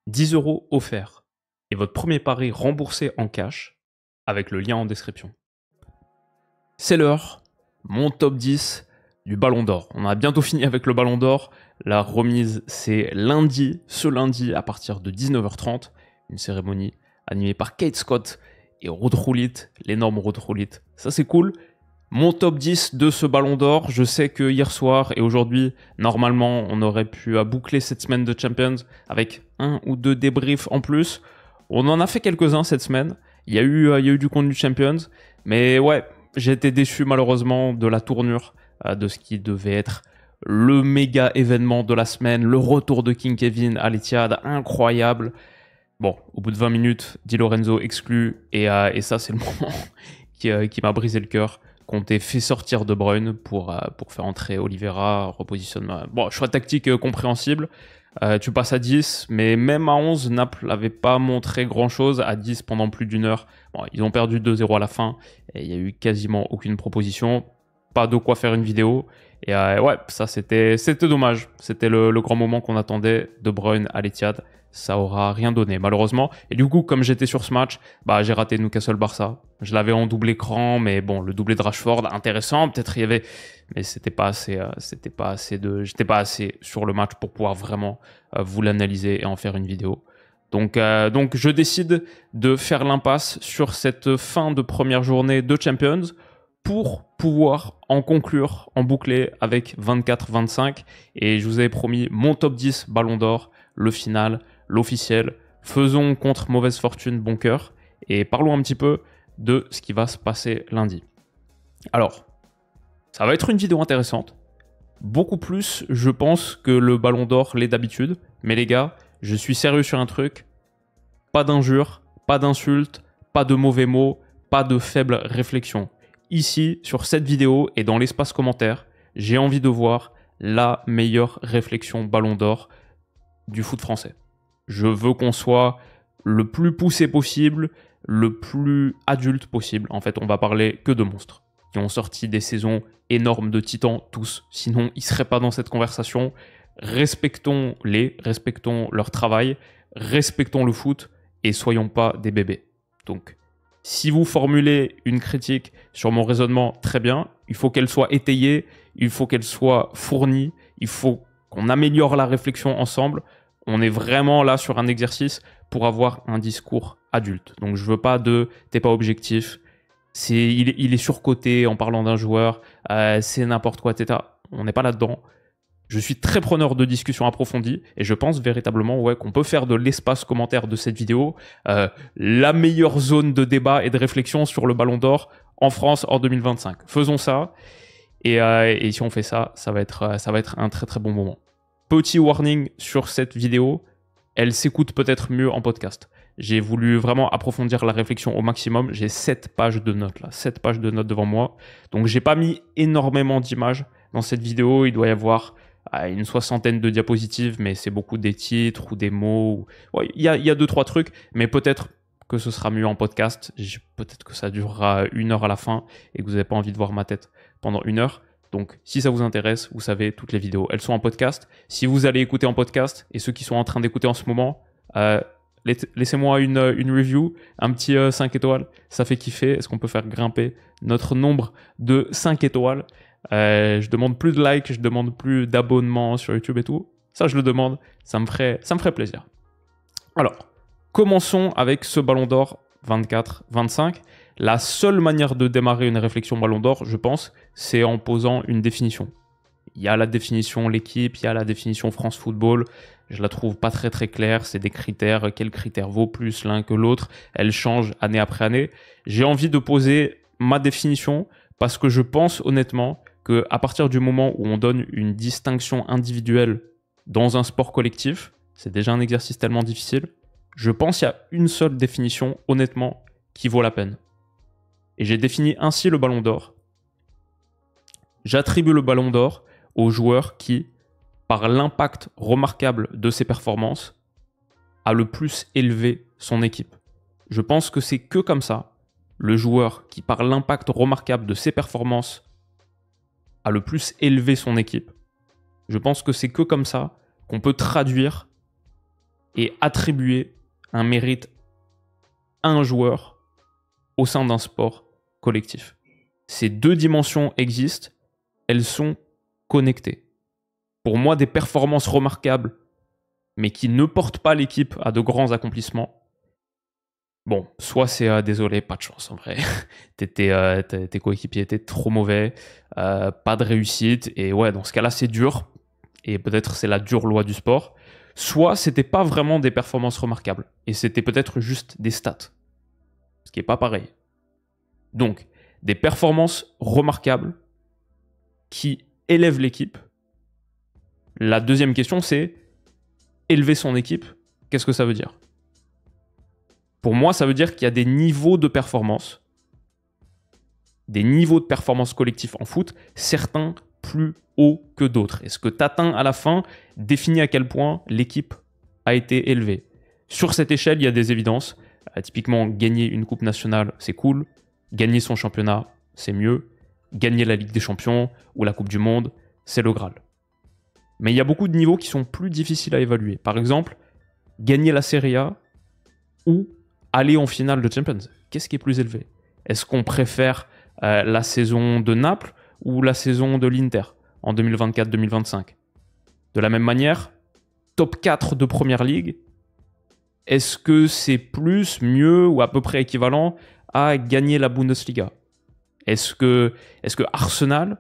10 € offerts et votre premier pari remboursé en cash avec le lien en description. C'est l'heure, mon top 10 du Ballon d'Or. On a bientôt fini avec le Ballon d'Or. La remise, c'est ce lundi à partir de 19h30. Une cérémonie animée par Kate Scott et Ruud Gullit, l'énorme Ruud Gullit. Ça, c'est cool. Mon top 10 de ce Ballon d'Or, je sais que hier soir et aujourd'hui, normalement, on aurait pu boucler cette semaine de Champions avec un ou deux débriefs en plus. On en a fait quelques-uns cette semaine. Il y a eu du contenu Champions. Mais ouais, j'ai été déçu malheureusement de la tournure de ce qui devait être le méga événement de la semaine. Le retour de King Kevin à l'Etihad, incroyable. Bon, au bout de 20 minutes, Di Lorenzo exclu. Et ça, c'est le moment qui m'a brisé le cœur. Conte fait sortir De Bruyne pour faire entrer Oliveira, repositionnement. Bon, choix tactique compréhensible. Tu passes à 10, mais même à 11, Naples n'avait pas montré grand-chose. À 10, pendant plus d'une heure, bon, ils ont perdu 2-0 à la fin. Et il n'y a eu quasiment aucune proposition. Pas de quoi faire une vidéo. Et ouais, ça c'était dommage. C'était le grand moment qu'on attendait. De Bruyne à l'Etihad. Ça aura rien donné malheureusement. Et du coup, comme j'étais sur ce match, j'ai raté Newcastle-Barça. Je l'avais en double écran, mais bon, le doublé de Rashford, intéressant. Peut-être il y avait, mais j'étais pas assez sur le match pour pouvoir vraiment vous l'analyser et en faire une vidéo. Donc je décide de faire l'impasse sur cette fin de première journée de Champions pour pouvoir en conclure, en boucler avec 24-25. Et je vous avais promis mon top 10 Ballon d'Or, le final, l'officiel. Faisons contre mauvaise fortune bon cœur et parlons un petit peu de ce qui va se passer lundi. Alors, ça va être une vidéo intéressante. Beaucoup plus, je pense, que le Ballon d'Or l'est d'habitude. Mais les gars, je suis sérieux sur un truc. Pas d'injures, pas d'insultes, pas de mauvais mots, pas de faibles réflexions. Ici, sur cette vidéo et dans l'espace commentaire, j'ai envie de voir la meilleure réflexion Ballon d'Or du foot français. Je veux qu'on soit le plus poussé possible, le plus adulte possible. En fait, on va parler que de monstres qui ont sorti des saisons énormes de titans, tous. Sinon, ils ne seraient pas dans cette conversation. Respectons-les, respectons leur travail, respectons le foot et soyons pas des bébés. Donc, si vous formulez une critique sur mon raisonnement, très bien. Il faut qu'elle soit étayée, il faut qu'elle soit fournie, il faut qu'on améliore la réflexion ensemble. On est vraiment là sur un exercice pour avoir un discours adulte. Donc je veux pas de « t'es pas objectif », il est surcoté en parlant d'un joueur, c'est n'importe quoi, etc. On n'est pas là-dedans. Je suis très preneur de discussions approfondies et je pense véritablement qu'on peut faire de l'espace commentaire de cette vidéo la meilleure zone de débat et de réflexion sur le Ballon d'Or en France en 2025. Faisons ça et si on fait ça, ça va être un très très bon moment. Petit warning sur cette vidéo, elle s'écoute peut-être mieux en podcast. J'ai voulu vraiment approfondir la réflexion au maximum. J'ai 7 pages de notes là, 7 pages de notes devant moi. Donc j'ai pas mis énormément d'images dans cette vidéo. Il doit y avoir une 60aine de diapositives, mais c'est beaucoup des titres ou des mots. Ouais, il y a 2-3 trucs, mais peut-être que ce sera mieux en podcast. Peut-être que ça durera 1 heure à la fin et que vous n'avez pas envie de voir ma tête pendant 1 heure. Donc, si ça vous intéresse, vous savez, toutes les vidéos, elles sont en podcast. Si vous allez écouter en podcast, et ceux qui sont en train d'écouter en ce moment, laissez-moi une review, un petit 5 étoiles. Ça fait kiffer. Est-ce qu'on peut faire grimper notre nombre de 5 étoiles? Je demande plus de likes, je demande plus d'abonnements sur YouTube et tout. Ça, je le demande. Ça me ferait plaisir. Alors, commençons avec ce Ballon d'Or 24-25. La seule manière de démarrer une réflexion Ballon d'Or, je pense, c'est en posant une définition. Il y a la définition l'équipe, il y a la définition France Football. Je la trouve pas très très claire. C'est des critères. Quel critère vaut plus l'un que l'autre? Elle change année après année. J'ai envie de poser ma définition parce que je pense honnêtement qu'à partir du moment où on donne une distinction individuelle dans un sport collectif, c'est déjà un exercice tellement difficile. Je pense qu'il y a une seule définition, honnêtement, qui vaut la peine. Et j'ai défini ainsi le Ballon d'Or. J'attribue le Ballon d'Or au joueur qui, par l'impact remarquable de ses performances, a le plus élevé son équipe. Je pense que c'est que comme ça, le joueur qui, par l'impact remarquable de ses performances, a le plus élevé son équipe. Je pense que c'est que comme ça qu'on peut traduire et attribuer un mérite à un joueur au sein d'un sport collectif. Ces deux dimensions existent, elles sont connectées. Pour moi, des performances remarquables, mais qui ne portent pas l'équipe à de grands accomplissements, bon, soit c'est désolé, pas de chance en vrai. Tes coéquipiers étaient trop mauvais, pas de réussite, et ouais, dans ce cas-là, c'est dur, et peut-être c'est la dure loi du sport. Soit c'était pas vraiment des performances remarquables, et c'était peut-être juste des stats, ce qui est pas pareil. Donc, des performances remarquables qui élèvent l'équipe. La deuxième question, c'est élever son équipe. Qu'est-ce que ça veut dire ? Pour moi, ça veut dire qu'il y a des niveaux de performance, des niveaux de performance collectifs en foot, certains plus hauts que d'autres. Et ce que tu atteins à la fin définit à quel point l'équipe a été élevée. Sur cette échelle, il y a des évidences. Typiquement, gagner une coupe nationale, c'est cool. Gagner son championnat, c'est mieux. Gagner la Ligue des Champions ou la Coupe du Monde, c'est le Graal. Mais il y a beaucoup de niveaux qui sont plus difficiles à évaluer. Par exemple, gagner la Serie A ou aller en finale de Champions. Qu'est-ce qui est plus élevé ? Est-ce qu'on préfère la saison de Naples ou la saison de l'Inter en 2024-2025 ? De la même manière, top 4 de Première Ligue, est-ce que c'est plus, mieux ou à peu près équivalent à gagner la Bundesliga ? Est-ce que Arsenal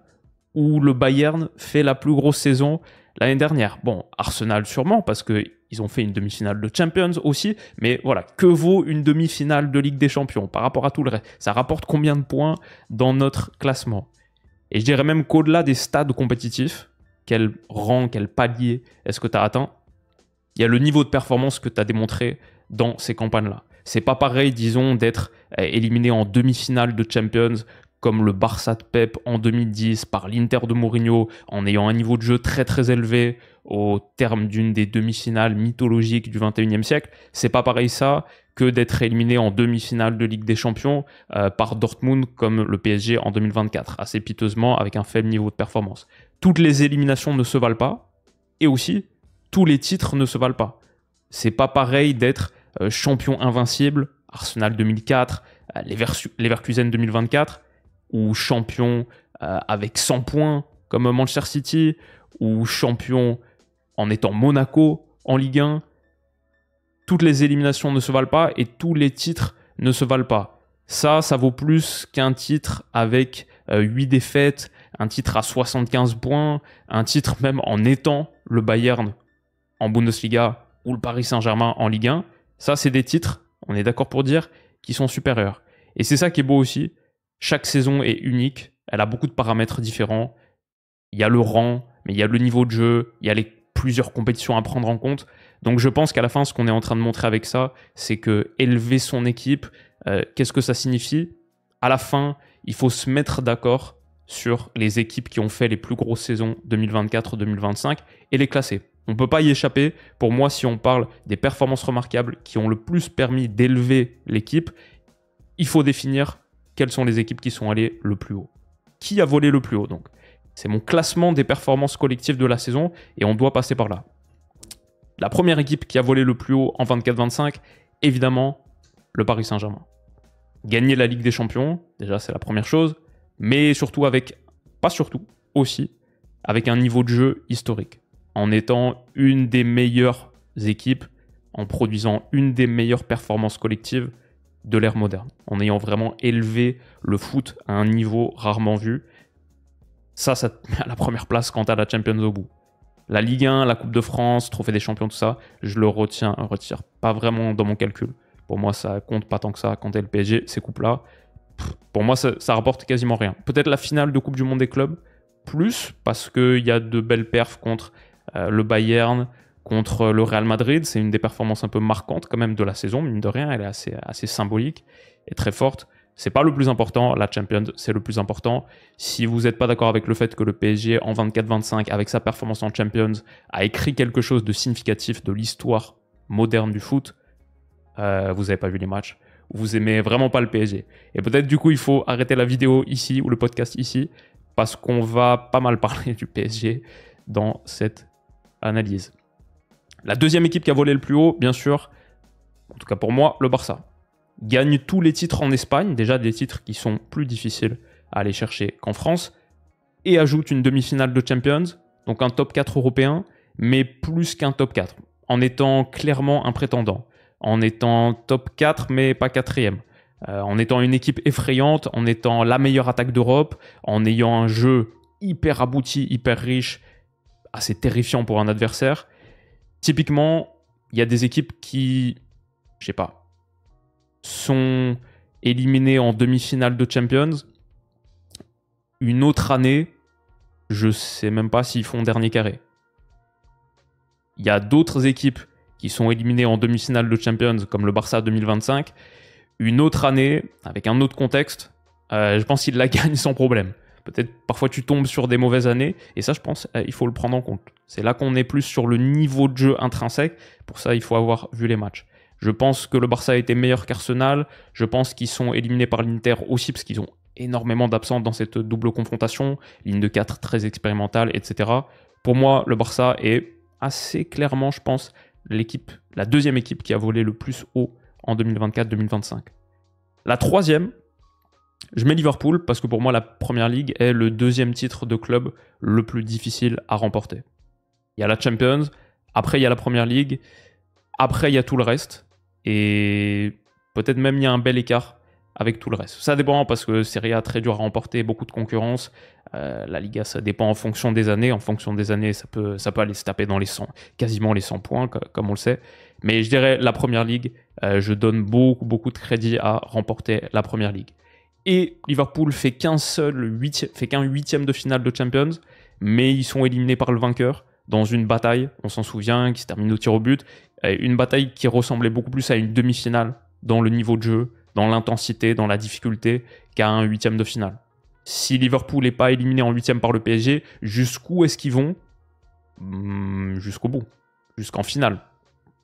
ou le Bayern fait la plus grosse saison l'année dernière ? Bon, Arsenal sûrement, parce qu'ils ont fait une demi-finale de Champions aussi, mais voilà, que vaut une demi-finale de Ligue des Champions par rapport à tout le reste ? Ça rapporte combien de points dans notre classement ? Et je dirais même qu'au-delà des stades compétitifs, quel rang, quel palier est-ce que tu as atteint ? Il y a le niveau de performance que tu as démontré dans ces campagnes-là. C'est pas pareil, disons, d'être éliminé en demi-finale de Champions comme le Barça de Pep en 2010 par l'Inter de Mourinho en ayant un niveau de jeu très très élevé au terme d'une des demi-finales mythologiques du 21e siècle. C'est pas pareil ça que d'être éliminé en demi-finale de Ligue des Champions par Dortmund comme le PSG en 2024, assez piteusement avec un faible niveau de performance. Toutes les éliminations ne se valent pas et aussi tous les titres ne se valent pas. C'est pas pareil d'être champion invincible, Arsenal 2004, Leverkusen 2024, ou champion avec 100 points comme Manchester City, ou champion en étant Monaco en Ligue 1. Toutes les éliminations ne se valent pas et tous les titres ne se valent pas. Ça vaut plus qu'un titre avec 8 défaites, un titre à 75 points, un titre même en étant le Bayern en Bundesliga ou le Paris Saint-Germain en Ligue 1. Ça, c'est des titres, on est d'accord pour dire, qui sont supérieurs. Et c'est ça qui est beau aussi. Chaque saison est unique, elle a beaucoup de paramètres différents. Il y a le rang, mais il y a le niveau de jeu, il y a plusieurs compétitions à prendre en compte. Donc je pense qu'à la fin, ce qu'on est en train de montrer avec ça, c'est que élever son équipe, qu'est-ce que ça signifie ? À la fin, il faut se mettre d'accord sur les équipes qui ont fait les plus grosses saisons 2024-2025 et les classer. On ne peut pas y échapper. Pour moi, si on parle des performances remarquables qui ont le plus permis d'élever l'équipe, il faut définir quelles sont les équipes qui sont allées le plus haut. Qui a volé le plus haut donc ? C'est mon classement des performances collectives de la saison et on doit passer par là. La première équipe qui a volé le plus haut en 24-25, évidemment, le Paris Saint-Germain. Gagner la Ligue des Champions, déjà c'est la première chose, mais surtout aussi avec un niveau de jeu historique. En étant une des meilleures équipes, en produisant une des meilleures performances collectives de l'ère moderne, en ayant vraiment élevé le foot à un niveau rarement vu. Ça te met à la première place quand tu as la Champions au bout. La Ligue 1, la Coupe de France, Trophée des Champions, tout ça, je le retire pas vraiment dans mon calcul. Pour moi, ça compte pas tant que ça. Quand t'es le PSG, ces coupes-là, pour moi, ça rapporte quasiment rien. Peut-être la finale de Coupe du Monde des clubs, plus, parce qu'il y a de belles perfs contre le Bayern, contre le Real Madrid. C'est une des performances un peu marquantes quand même de la saison, mine de rien. Elle est assez symbolique et très forte. C'est pas le plus important, la Champions, c'est le plus important. Si vous n'êtes pas d'accord avec le fait que le PSG en 24-25, avec sa performance en Champions, a écrit quelque chose de significatif de l'histoire moderne du foot, vous n'avez pas vu les matchs, vous aimez vraiment pas le PSG. Et peut-être du coup, il faut arrêter la vidéo ici ou le podcast ici, parce qu'on va pas mal parler du PSG dans cette analyse. La deuxième équipe qui a volé le plus haut, bien sûr, en tout cas pour moi, le Barça. Gagne tous les titres en Espagne, déjà des titres qui sont plus difficiles à aller chercher qu'en France, et ajoute une demi-finale de Champions, donc un top 4 européen, mais plus qu'un top 4, en étant clairement un prétendant, en étant top 4 mais pas quatrième, en étant une équipe effrayante, en étant la meilleure attaque d'Europe, en ayant un jeu hyper abouti, hyper riche, assez terrifiant pour un adversaire. Typiquement, il y a des équipes qui, je sais pas, sont éliminées en demi-finale de Champions. Une autre année, je sais même pas s'ils font dernier carré. Il y a d'autres équipes qui sont éliminées en demi-finale de Champions, comme le Barça 2025. Une autre année, avec un autre contexte, je pense qu'ils la gagnent sans problème. Peut-être parfois tu tombes sur des mauvaises années, et ça je pense il faut le prendre en compte. C'est là qu'on est plus sur le niveau de jeu intrinsèque, pour ça il faut avoir vu les matchs. Je pense que le Barça a été meilleur qu'Arsenal, je pense qu'ils sont éliminés par l'Inter aussi, parce qu'ils ont énormément d'absents dans cette double confrontation, ligne de 4 très expérimentale, etc. Pour moi, le Barça est assez clairement, je pense, la deuxième équipe qui a volé le plus haut en 2024-2025. La troisième, je mets Liverpool parce que pour moi, la Première Ligue est le deuxième titre de club le plus difficile à remporter. Il y a la Champions, après il y a la Première Ligue, après il y a tout le reste, et peut-être même il y a un bel écart avec tout le reste. Ça dépend parce que Serie A très dur à remporter, beaucoup de concurrence. La Liga, ça dépend en fonction des années. En fonction des années, ça peut aller se taper dans les 100, quasiment les 100 points, comme on le sait. Mais je dirais la Première Ligue, je donne beaucoup de crédit à remporter la Première Ligue. Et Liverpool fait qu'un huitième de finale de Champions, mais ils sont éliminés par le vainqueur dans une bataille, on s'en souvient, qui se termine au tir au but. Une bataille qui ressemblait beaucoup plus à une demi-finale dans le niveau de jeu, dans l'intensité, dans la difficulté, qu'à un huitième de finale. Si Liverpool n'est pas éliminé en huitième par le PSG, jusqu'où est-ce qu'ils vont ? Jusqu'au bout, jusqu'en finale,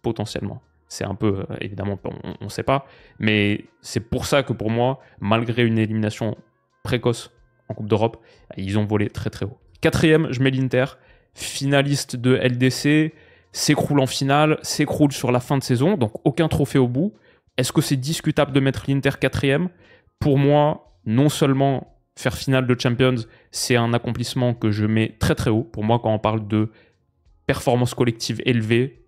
potentiellement. C'est un peu, évidemment, on ne sait pas, mais c'est pour ça que pour moi, malgré une élimination précoce en Coupe d'Europe, ils ont volé très très haut. Quatrième, je mets l'Inter, finaliste de LDC, s'écroule en finale, s'écroule sur la fin de saison, donc aucun trophée au bout. Est-ce que c'est discutable de mettre l'Inter quatrième ? Pour moi, non seulement faire finale de Champions, c'est un accomplissement que je mets très très haut. Pour moi, quand on parle de performance collective élevée,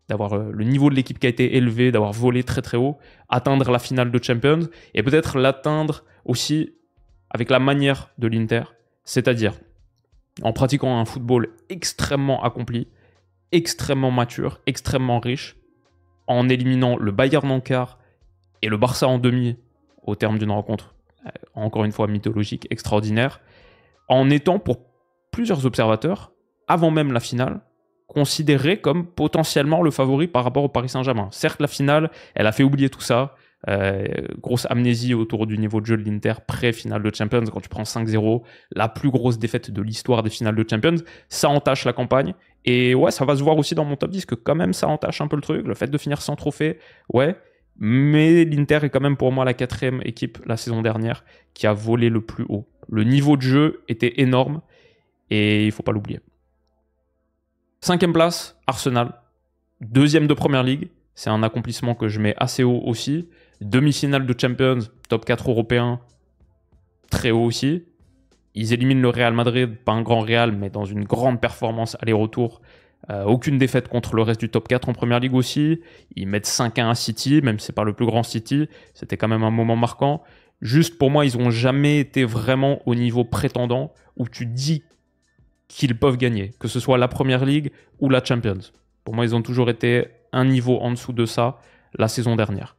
d'avoir le niveau de l'équipe qui a été élevé, d'avoir volé très très haut, atteindre la finale de Champions, et peut-être l'atteindre aussi avec la manière de l'Inter, c'est-à-dire en pratiquant un football extrêmement accompli, extrêmement mature, extrêmement riche, en éliminant le Bayern en quart et le Barça en demi au terme d'une rencontre, encore une fois mythologique, extraordinaire, en étant pour plusieurs observateurs, avant même la finale, considéré comme potentiellement le favori par rapport au Paris Saint-Germain. Certes, la finale, elle a fait oublier tout ça, grosse amnésie autour du niveau de jeu de l'Inter pré-finale de Champions, quand tu prends 5-0, la plus grosse défaite de l'histoire des finales de Champions, ça entache la campagne. Et ouais, ça va se voir aussi dans mon top 10 que quand même ça entache un peu le truc, le fait de finir sans trophée, ouais. Mais l'Inter est quand même pour moi la quatrième équipe la saison dernière qui a volé le plus haut. Le niveau de jeu était énorme et il ne faut pas l'oublier. Cinquième place, Arsenal. Deuxième de Première Ligue, c'est un accomplissement que je mets assez haut aussi. Demi-finale de Champions, top 4 européen, très haut aussi. Ils éliminent le Real Madrid, pas un grand Real, mais dans une grande performance aller-retour. Aucune défaite contre le reste du top 4 en Première Ligue aussi. Ils mettent 5-1 à City, même si c'est pas le plus grand City. C'était quand même un moment marquant. Juste pour moi, ils n'ont jamais été vraiment au niveau prétendant où tu dis qu'ils peuvent gagner, que ce soit la Première Ligue ou la Champions. Pour moi, ils ont toujours été un niveau en dessous de ça la saison dernière.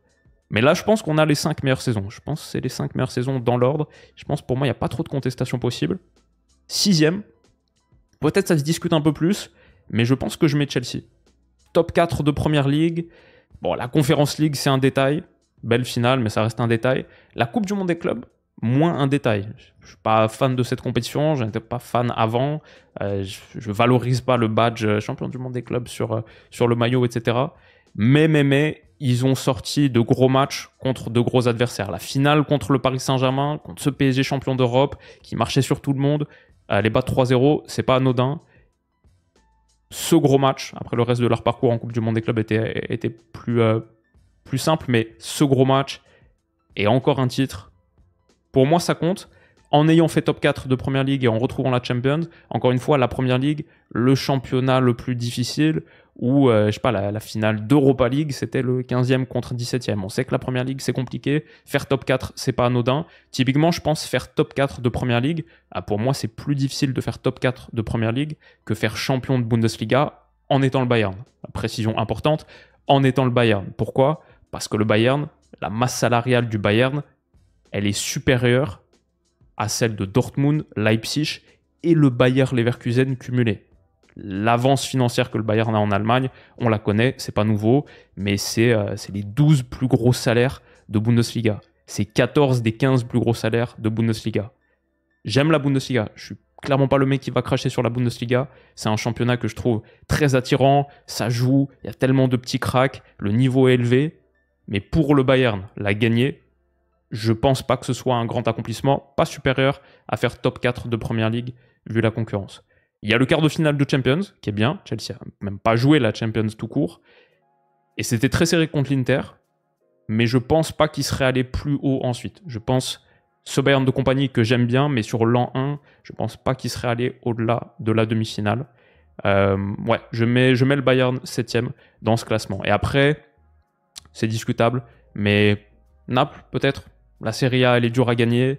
Mais là, je pense qu'on a les 5 meilleures saisons. Je pense que c'est les 5 meilleures saisons dans l'ordre. Je pense pour moi, il n'y a pas trop de contestation possible. Sixième, peut-être ça se discute un peu plus, mais je pense que je mets Chelsea. Top 4 de Première Ligue. Bon, la Conference League, c'est un détail. Belle finale, mais ça reste un détail. La Coupe du Monde des clubs, moins un détail. Je ne suis pas fan de cette compétition, je n'étais pas fan avant. Je ne valorise pas le badge champion du monde des clubs sur le maillot, etc. Mais, ils ont sorti de gros matchs contre de gros adversaires. La finale contre le Paris Saint-Germain, contre ce PSG champion d'Europe qui marchait sur tout le monde. Les battre 3-0, c'est pas anodin. ce gros match, après le reste de leur parcours en Coupe du Monde des clubs était plus simple, mais ce gros match et encore un titre, pour moi ça compte. En ayant fait top 4 de Première Ligue et en retrouvant la Champions, encore une fois, la Première Ligue, le championnat le plus difficile, où, je sais pas, la finale d'Europa League, c'était le 15e contre 17e. On sait que la Première Ligue, c'est compliqué. Faire top 4, c'est pas anodin. Typiquement, je pense faire top 4 de Première Ligue, pour moi, c'est plus difficile de faire top 4 de Première Ligue que faire champion de Bundesliga en étant le Bayern. Précision importante, en étant le Bayern. Pourquoi ? Parce que le Bayern, la masse salariale du Bayern, elle est supérieure à celle de Dortmund, Leipzig et le Bayer Leverkusen cumulé. L'avance financière que le Bayern a en Allemagne, on la connaît, c'est pas nouveau, mais c'est les 12 plus gros salaires de Bundesliga. C'est 14 des 15 plus gros salaires de Bundesliga. J'aime la Bundesliga, je suis clairement pas le mec qui va cracher sur la Bundesliga. C'est un championnat que je trouve très attirant, ça joue, il y a tellement de petits cracks, le niveau est élevé, mais pour le Bayern, la gagner, je pense pas que ce soit un grand accomplissement, pas supérieur à faire top 4 de Première Ligue vu la concurrence. Il y a le quart de finale de Champions, qui est bien. Chelsea a même pas joué la Champions tout court. Et c'était très serré contre l'Inter, mais je pense pas qu'il serait allé plus haut ensuite. Je pense ce Bayern de compagnie que j'aime bien, mais sur l'an 1, je pense pas qu'il serait allé au-delà de la demi-finale. Je mets le Bayern 7e dans ce classement. Et après, c'est discutable, mais Naples peut-être. La Serie A, elle est dure à gagner.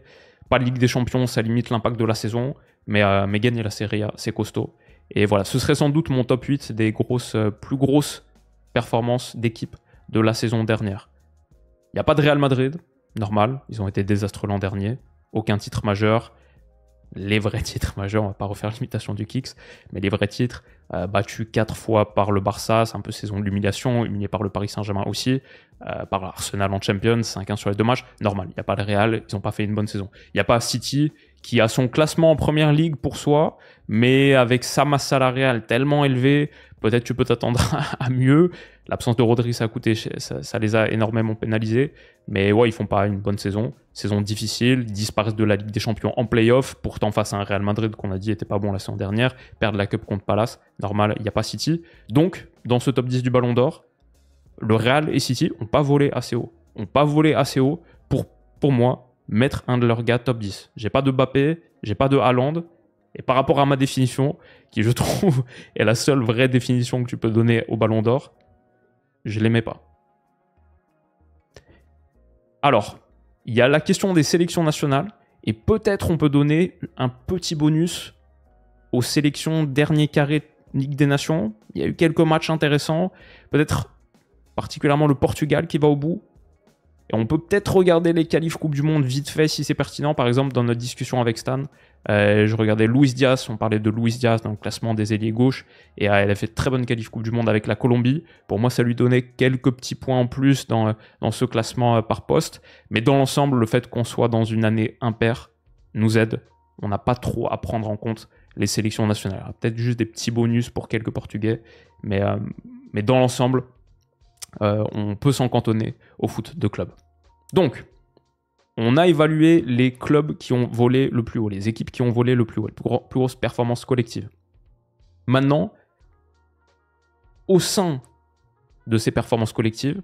Pas de Ligue des Champions, ça limite l'impact de la saison. Mais gagner la Serie A, c'est costaud. Et voilà, ce serait sans doute mon top 8 des plus grosses performances d'équipe de la saison dernière. Il n'y a pas de Real Madrid, normal. Ils ont été désastreux l'an dernier. Aucun titre majeur. Les vrais titres majeurs, on va pas refaire l'imitation du Kicks, mais les vrais titres, battus 4 fois par le Barça, c'est un peu saison de l'humiliation, humilié par le Paris Saint-Germain aussi, par Arsenal en Champions, 5-1 sur les 2 matchs, normal, il n'y a pas le Real, ils n'ont pas fait une bonne saison. Il n'y a pas City qui a son classement en Première Ligue pour soi, mais avec sa masse salariale tellement élevée, peut-être tu peux t'attendre à mieux. L'absence de Rodri, ça a coûté, ça les a énormément pénalisés. Mais ouais, ils font pas une bonne saison. Saison difficile, ils disparaissent de la Ligue des Champions en play-off, pourtant face à un Real Madrid qu'on a dit était pas bon la saison dernière, perdre la Cup contre Palace, normal, il n'y a pas City. Donc, dans ce top 10 du Ballon d'Or, le Real et City n'ont pas volé assez haut. Ont pas volé assez haut pour moi, mettre un de leurs gars top 10. J'ai pas de Mbappé, j'ai pas de Haaland, et par rapport à ma définition, qui je trouve est la seule vraie définition que tu peux donner au Ballon d'Or, je ne les mets pas. Alors, il y a la question des sélections nationales, et peut-être on peut donner un petit bonus aux sélections dernier carré Ligue des Nations. Il y a eu quelques matchs intéressants, peut-être particulièrement le Portugal qui va au bout. Et on peut peut-être regarder les qualifs Coupe du Monde vite fait si c'est pertinent. Par exemple, dans notre discussion avec Stan, je regardais Luis Diaz, on parlait de Luis Diaz dans le classement des ailiers gauche, et elle a fait de très bonne qualif Coupe du Monde avec la Colombie. Pour moi, ça lui donnait quelques petits points en plus dans ce classement par poste. Mais dans l'ensemble, le fait qu'on soit dans une année impaire nous aide. On n'a pas trop à prendre en compte les sélections nationales. Peut-être juste des petits bonus pour quelques Portugais, mais dans l'ensemble, on peut s'en cantonner au foot de club. Donc, on a évalué les clubs qui ont volé le plus haut, les équipes qui ont volé le plus haut, les plus grosses performances collectives. Maintenant, au sein de ces performances collectives,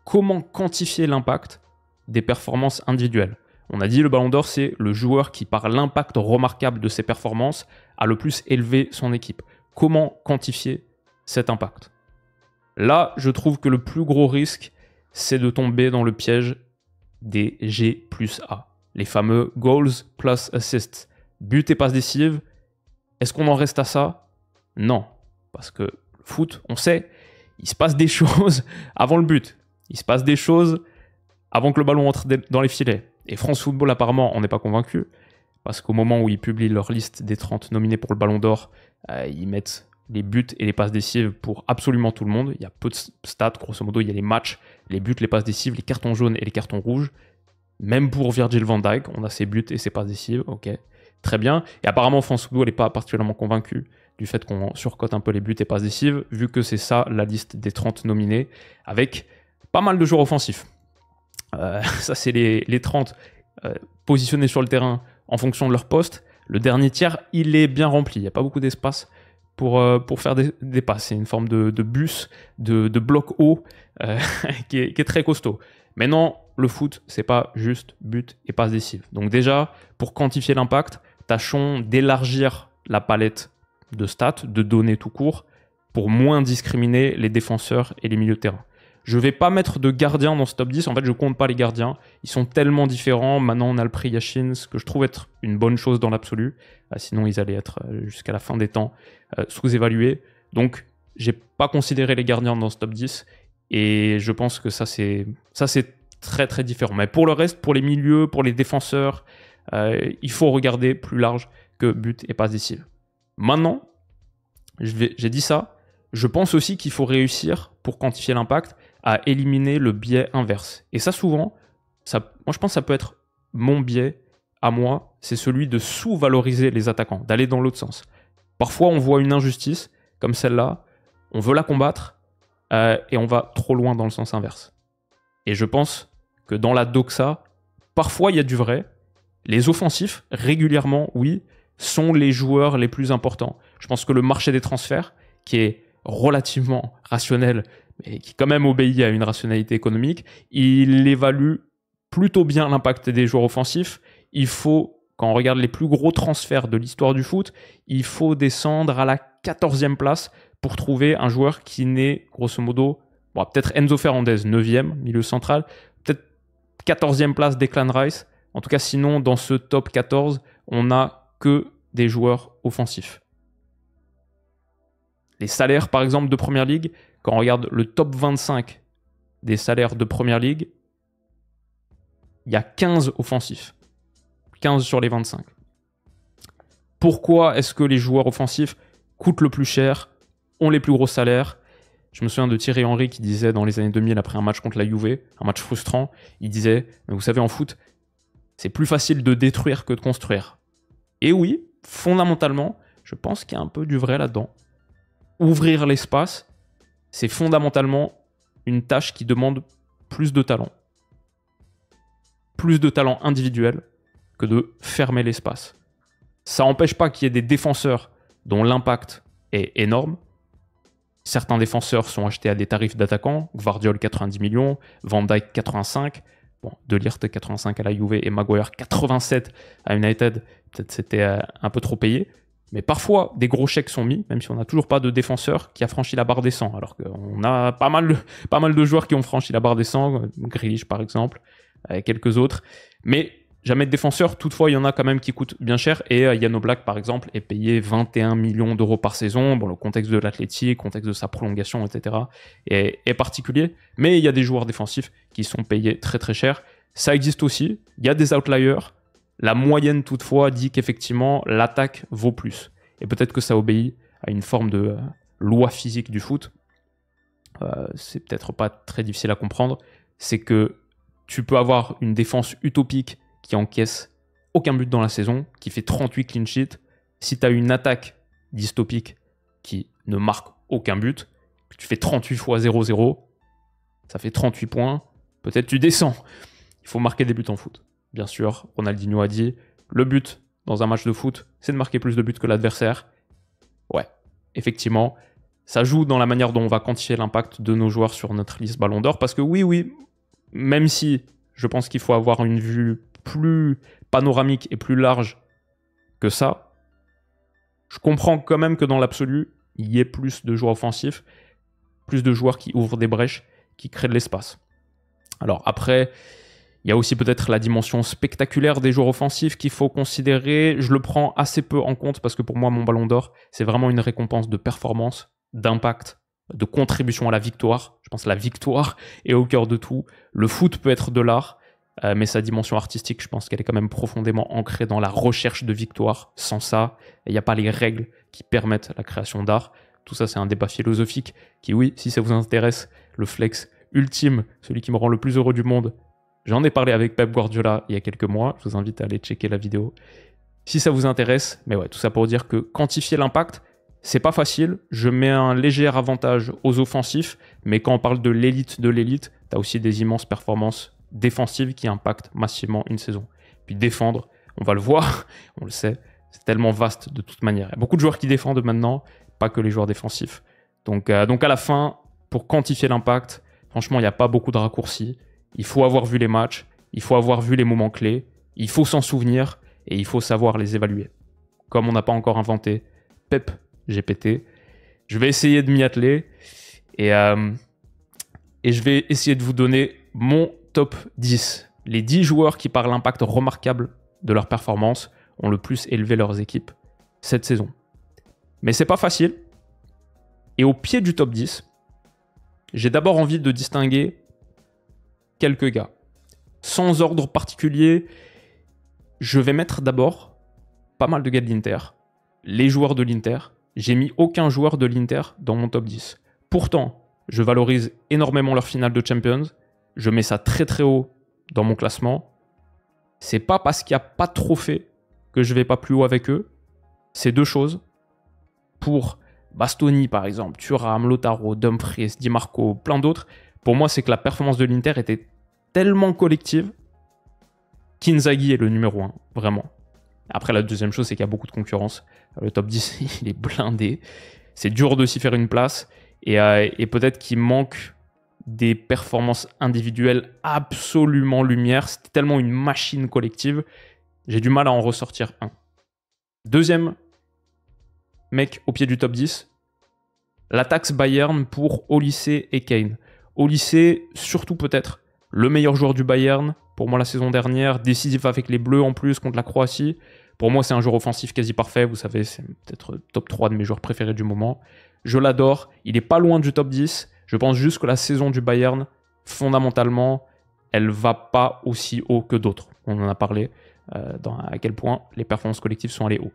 comment quantifier l'impact des performances individuelles ? On a dit le Ballon d'Or, c'est le joueur qui, par l'impact remarquable de ses performances, a le plus élevé son équipe. Comment quantifier cet impact ? Là, je trouve que le plus gros risque, c'est de tomber dans le piège des G+A. Les fameux Goals plus Assists. But et passes décisives. Est-ce qu'on en reste à ça ? Non. Parce que le foot, on sait, il se passe des choses avant le but. Il se passe des choses avant que le ballon entre dans les filets. Et France Football, apparemment, on n'est pas convaincu. Parce qu'au moment où ils publient leur liste des 30 nominés pour le Ballon d'Or, ils mettent les buts et les passes décisives pour absolument tout le monde. Il y a peu de stats, grosso modo, il y a les matchs, les buts, les passes décisives, les cartons jaunes et les cartons rouges. Même pour Virgil van Dijk, on a ses buts et ses passes décisives, ok, très bien. Et apparemment, France Football n'est pas particulièrement convaincu du fait qu'on surcote un peu les buts et passes décisives, vu que c'est ça la liste des 30 nominés, avec pas mal de joueurs offensifs. Ça, c'est les 30 positionnés sur le terrain en fonction de leur poste. Le dernier tiers, il est bien rempli, il n'y a pas beaucoup d'espace pour faire des passes. C'est une forme de bus, de bloc haut qui est très costaud. Maintenant, le foot, c'est pas juste but et passe décisive. Donc déjà, pour quantifier l'impact, tâchons d'élargir la palette de stats, de données tout court, pour moins discriminer les défenseurs et les milieux de terrain. Je ne vais pas mettre de gardiens dans ce top 10. En fait, je ne compte pas les gardiens. Ils sont tellement différents. Maintenant, on a le prix Yashin, ce que je trouve être une bonne chose dans l'absolu. Sinon, ils allaient être, jusqu'à la fin des temps, sous-évalués. Donc, je n'ai pas considéré les gardiens dans ce top 10. Et je pense que ça, c'est très, très différent. Mais pour le reste, pour les milieux, pour les défenseurs, il faut regarder plus large que but et passe décisive. Maintenant, j'ai dit ça. Je pense aussi qu'il faut réussir, pour quantifier l'impact, à éliminer le biais inverse. Et ça, souvent, moi je pense que ça peut être mon biais à moi, c'est celui de sous-valoriser les attaquants, d'aller dans l'autre sens. Parfois, on voit une injustice comme celle-là, on veut la combattre et on va trop loin dans le sens inverse. Et je pense que dans la doxa, parfois il y a du vrai. Les offensifs, régulièrement, oui, sont les joueurs les plus importants. Je pense que le marché des transferts, qui est relativement rationnel, mais qui quand même obéit à une rationalité économique, il évalue plutôt bien l'impact des joueurs offensifs. Il faut, quand on regarde les plus gros transferts de l'histoire du foot, il faut descendre à la 14e place pour trouver un joueur qui n'est, grosso modo, peut-être Enzo Fernandez, 9e, milieu central, peut-être 14e place Declan Rice. En tout cas, sinon, dans ce top 14, on n'a que des joueurs offensifs. Les salaires, par exemple, de Première Ligue, quand on regarde le top 25 des salaires de Première Ligue, il y a 15 offensifs. 15 sur les 25. Pourquoi est-ce que les joueurs offensifs coûtent le plus cher, ont les plus gros salaires? Je me souviens de Thierry Henry qui disait dans les années 2000, après un match contre la Juve, un match frustrant, il disait, vous savez, en foot, c'est plus facile de détruire que de construire. Et oui, fondamentalement, je pense qu'il y a un peu du vrai là-dedans. Ouvrir l'espace, c'est fondamentalement une tâche qui demande plus de talent. Plus de talent individuel que de fermer l'espace. Ça n'empêche pas qu'il y ait des défenseurs dont l'impact est énorme. Certains défenseurs sont achetés à des tarifs d'attaquants. Gvardiol 90 millions, Van Dijk 85, De Ligt 85 à la Juve et Maguire 87 à United. Peut-être c'était un peu trop payé. Mais parfois, des gros chèques sont mis, même si on n'a toujours pas de défenseur qui a franchi la barre des 100. Alors qu'on a pas mal de joueurs qui ont franchi la barre des 100, Grealish par exemple, quelques autres. Mais jamais de défenseur. Toutefois, il y en a quand même qui coûtent bien cher. Et Jan Oblak, par exemple, est payé 21 millions d'euros par saison. Bon, le contexte de l'Athletic, le contexte de sa prolongation, etc. est particulier. Mais il y a des joueurs défensifs qui sont payés très très cher. Ça existe aussi. Il y a des outliers. La moyenne, toutefois, dit qu'effectivement, l'attaque vaut plus. Et peut-être que ça obéit à une forme de loi physique du foot. C'est peut-être pas très difficile à comprendre. C'est que tu peux avoir une défense utopique qui encaisse aucun but dans la saison, qui fait 38 clean sheets. Si tu as une attaque dystopique qui ne marque aucun but, que tu fais 38 fois 0-0, ça fait 38 points, peut-être tu descends. Il faut marquer des buts en foot. Bien sûr, Ronaldinho a dit, le but dans un match de foot, c'est de marquer plus de buts que l'adversaire. Ouais, effectivement, ça joue dans la manière dont on va quantifier l'impact de nos joueurs sur notre liste Ballon d'Or, parce que oui, même si je pense qu'il faut avoir une vue plus panoramique et plus large que ça, je comprends quand même que dans l'absolu, il y ait plus de joueurs offensifs, plus de joueurs qui ouvrent des brèches, qui créent de l'espace. Alors après, il y a aussi peut-être la dimension spectaculaire des joueurs offensifs qu'il faut considérer. Je le prends assez peu en compte parce que pour moi, mon Ballon d'Or, c'est vraiment une récompense de performance, d'impact, de contribution à la victoire. Je pense que la victoire est au cœur de tout. Le foot peut être de l'art, mais sa dimension artistique, je pense qu'elle est quand même profondément ancrée dans la recherche de victoire. Sans ça, il n'y a pas les règles qui permettent la création d'art. Tout ça, c'est un débat philosophique qui, oui, si ça vous intéresse, le flex ultime, celui qui me rend le plus heureux du monde, j'en ai parlé avec Pep Guardiola il y a quelques mois. Je vous invite à aller checker la vidéo si ça vous intéresse. Mais ouais, tout ça pour dire que quantifier l'impact, c'est pas facile. Je mets un léger avantage aux offensifs, mais quand on parle de l'élite, t'as aussi des immenses performances défensives qui impactent massivement une saison. Puis défendre, on va le voir, on le sait, c'est tellement vaste de toute manière. Il y a beaucoup de joueurs qui défendent maintenant, pas que les joueurs défensifs. Donc à la fin, pour quantifier l'impact, franchement, il n'y a pas beaucoup de raccourcis. Il faut avoir vu les matchs, il faut avoir vu les moments clés, il faut s'en souvenir et il faut savoir les évaluer. Comme on n'a pas encore inventé Pep GPT, je vais essayer de m'y atteler et je vais essayer de vous donner mon top 10. Les 10 joueurs qui, par l'impact remarquable de leur performance, ont le plus élevé leurs équipes cette saison. Mais c'est pas facile. Et au pied du top 10, j'ai d'abord envie de distinguer quelques gars. Sans ordre particulier, je vais mettre d'abord pas mal de gars de l'Inter. Les joueurs de l'Inter. J'ai mis aucun joueur de l'Inter dans mon top 10. Pourtant, je valorise énormément leur finale de Champions. Je mets ça très très haut dans mon classement. C'est pas parce qu'il n'y a pas de trophée que je vais pas plus haut avec eux. C'est deux choses. Pour Bastoni par exemple, Thuram, Lautaro, Dumfries, Di Marco, plein d'autres, pour moi c'est que la performance de l'Inter était tellement collective qu'Inzaghi est le numéro 1, vraiment. Après la deuxième chose c'est qu'il y a beaucoup de concurrence. Le top 10 il est blindé. C'est dur de s'y faire une place et peut-être qu'il manque des performances individuelles absolument lumière. C'était tellement une machine collective. J'ai du mal à en ressortir un. Deuxième mec au pied du top 10, la taxe Bayern pour Olise et Kane. Olise, surtout peut-être le meilleur joueur du Bayern, pour moi la saison dernière, décisif avec les Bleus en plus contre la Croatie. Pour moi c'est un joueur offensif quasi parfait, vous savez, c'est peut-être top 3 de mes joueurs préférés du moment. Je l'adore, il est pas loin du top 10, je pense juste que la saison du Bayern, fondamentalement, elle va pas aussi haut que d'autres. On en a parlé, à quel point les performances collectives sont allées haut.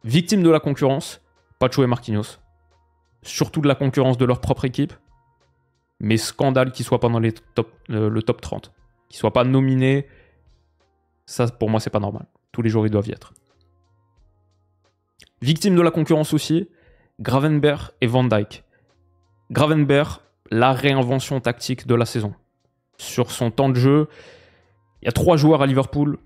Victimes de la concurrence, Pacho et Marquinhos. Surtout de la concurrence de leur propre équipe. Mais scandale qu'ils ne soient pas dans le top 30. Qu'ils ne soient pas nominés. Ça, pour moi, c'est pas normal. Tous les jours, ils doivent y être. Victimes de la concurrence aussi, Gravenberch et Van Dijk. Gravenberch, la réinvention tactique de la saison. Sur son temps de jeu, il y a 3 joueurs à Liverpool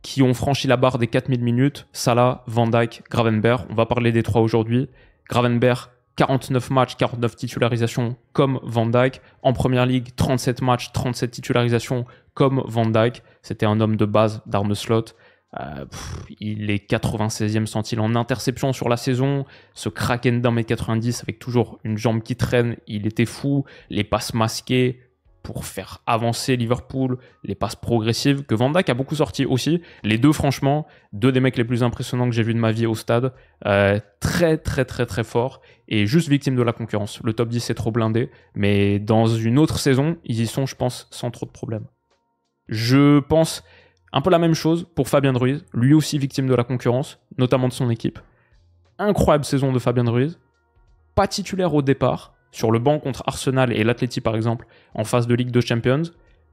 qui ont franchi la barre des 4000 minutes. Salah, Van Dijk, Gravenberch. On va parler des 3 aujourd'hui. Gravenberch, 49 matchs, 49 titularisations comme Van Dijk. En Première Ligue, 37 matchs, 37 titularisations comme Van Dijk. C'était un homme de base d'Arne Slot. Il est 96e centile en interception sur la saison. Ce kraken d'1m90 avec toujours une jambe qui traîne, il était fou. Les passes masquées pour faire avancer Liverpool, les passes progressives que Van Dijk a beaucoup sorti aussi. Les deux, franchement, deux des mecs les plus impressionnants que j'ai vus de ma vie au stade. Très, très, très, très fort. Et juste victime de la concurrence. Le top 10 est trop blindé. Mais dans une autre saison, ils y sont, je pense, sans trop de problèmes. Je pense un peu la même chose pour Fabien Ruiz. Lui aussi victime de la concurrence, notamment de son équipe. Incroyable saison de Fabien Ruiz. Pas titulaire au départ. Sur le banc contre Arsenal et l'Atleti par exemple, en phase de Ligue de Champions,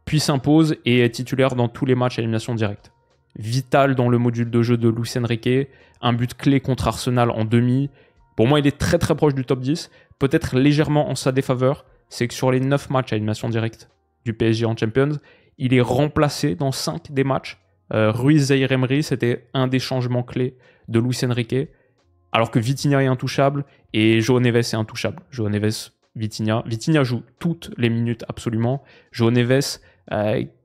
puis s'impose et est titulaire dans tous les matchs à élimination directe. Vital dans le module de jeu de Luis Enrique, un but clé contre Arsenal en demi. Pour moi, il est très très proche du top 10, peut-être légèrement en sa défaveur, c'est que sur les 9 matchs à élimination directe du PSG en Champions, il est remplacé dans 5 des matchs. Ruiz Zaïre Emery, c'était un des changements clés de Luis Enrique. Alors que Vitinha est intouchable et João Neves est intouchable. João Neves, Vitinha. Vitinha joue toutes les minutes absolument. João Neves,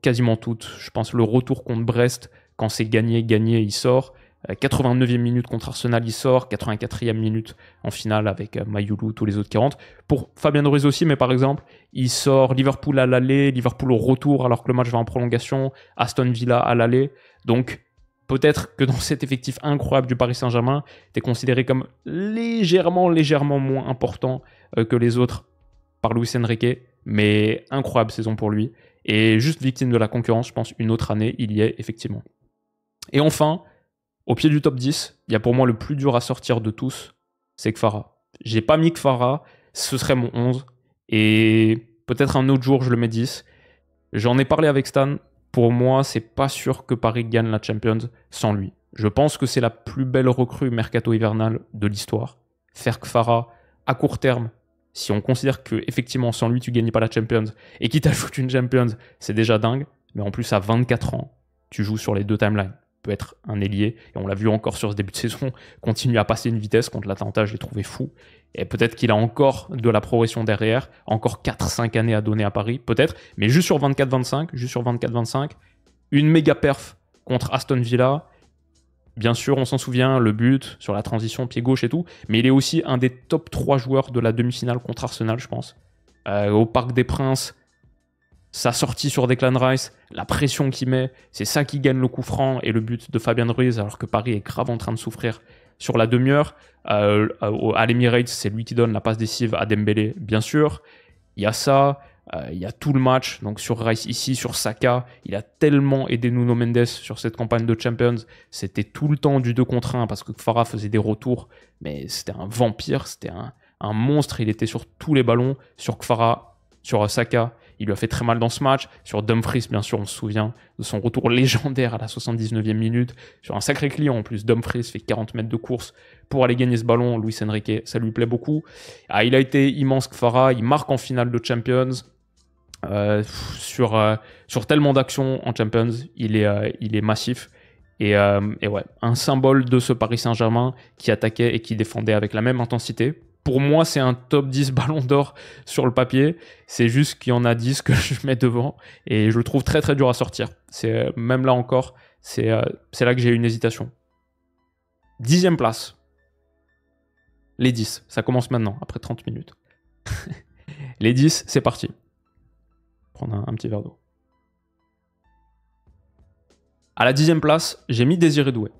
quasiment toutes. Je pense le retour contre Brest, quand c'est gagné, il sort. 89e minute contre Arsenal, il sort. 84e minute en finale avec Mayoulou, tous les autres qui rentrent. Pour Fabien Ruiz aussi, mais par exemple, il sort Liverpool à l'aller, Liverpool au retour alors que le match va en prolongation, Aston Villa à l'aller. Donc, peut-être que dans cet effectif incroyable du Paris Saint-Germain, tu es considéré comme légèrement moins important que les autres par Luis Enrique, mais incroyable saison pour lui. Et juste victime de la concurrence, je pense, une autre année, il y est effectivement. Et enfin, au pied du top 10, il y a pour moi le plus dur à sortir de tous, c'est Kfara. J'ai pas mis Kfara, ce serait mon 11, et peut-être un autre jour je le mets 10. J'en ai parlé avec Stan. Pour moi, c'est pas sûr que Paris gagne la Champions sans lui. Je pense que c'est la plus belle recrue mercato hivernal de l'histoire. Faire Kfara à court terme, si on considère que effectivement sans lui tu gagnes pas la Champions et qu'il t'ajoute une Champions, c'est déjà dingue. Mais en plus à 24 ans, tu joues sur les deux timelines. peut être un ailier. Et on l'a vu encore sur ce début de saison, continue à passer une vitesse contre l'Atalanta, je l'ai trouvé fou. Et peut-être qu'il a encore de la progression derrière, encore 4-5 années à donner à Paris, peut-être. Mais juste sur 24-25, une méga perf contre Aston Villa. Bien sûr, on s'en souvient, le but sur la transition pied gauche et tout. Mais il est aussi un des top 3 joueurs de la demi-finale contre Arsenal, je pense. Au Parc des Princes, sa sortie sur Declan Rice, la pression qu'il met, c'est ça qui gagne le coup franc et le but de Fabian Ruiz, alors que Paris est grave en train de souffrir sur la demi-heure. À l'Emirates, c'est lui qui donne la passe décisive à Dembélé, bien sûr. Il y a ça, il y a tout le match. Donc sur Rice ici, sur Saka, il a tellement aidé Nuno Mendes sur cette campagne de Champions. C'était tout le temps du 2 contre 1 parce que Kvara faisait des retours, mais c'était un vampire, c'était un monstre. Il était sur tous les ballons, sur Kvara, sur Saka. Il lui a fait très mal dans ce match. Sur Dumfries, bien sûr, on se souvient de son retour légendaire à la 79e minute. Sur un sacré client en plus, Dumfries fait 40 mètres de course pour aller gagner ce ballon. Luis Enrique, ça lui plaît beaucoup. Ah, il a été immense, Kvara. Il marque en finale de Champions. Sur tellement d'actions en Champions, il est massif. Et ouais, un symbole de ce Paris Saint-Germain qui attaquait et qui défendait avec la même intensité. Pour moi, c'est un top 10 ballon d'or sur le papier. C'est juste qu'il y en a 10 que je mets devant. Et je le trouve très très dur à sortir. Même là encore, c'est là que j'ai une hésitation. 10e place. Les 10. Ça commence maintenant, après 30 minutes. Les 10, c'est parti. Prendre un petit verre d'eau. À la 10e place, j'ai mis Désiré Doué.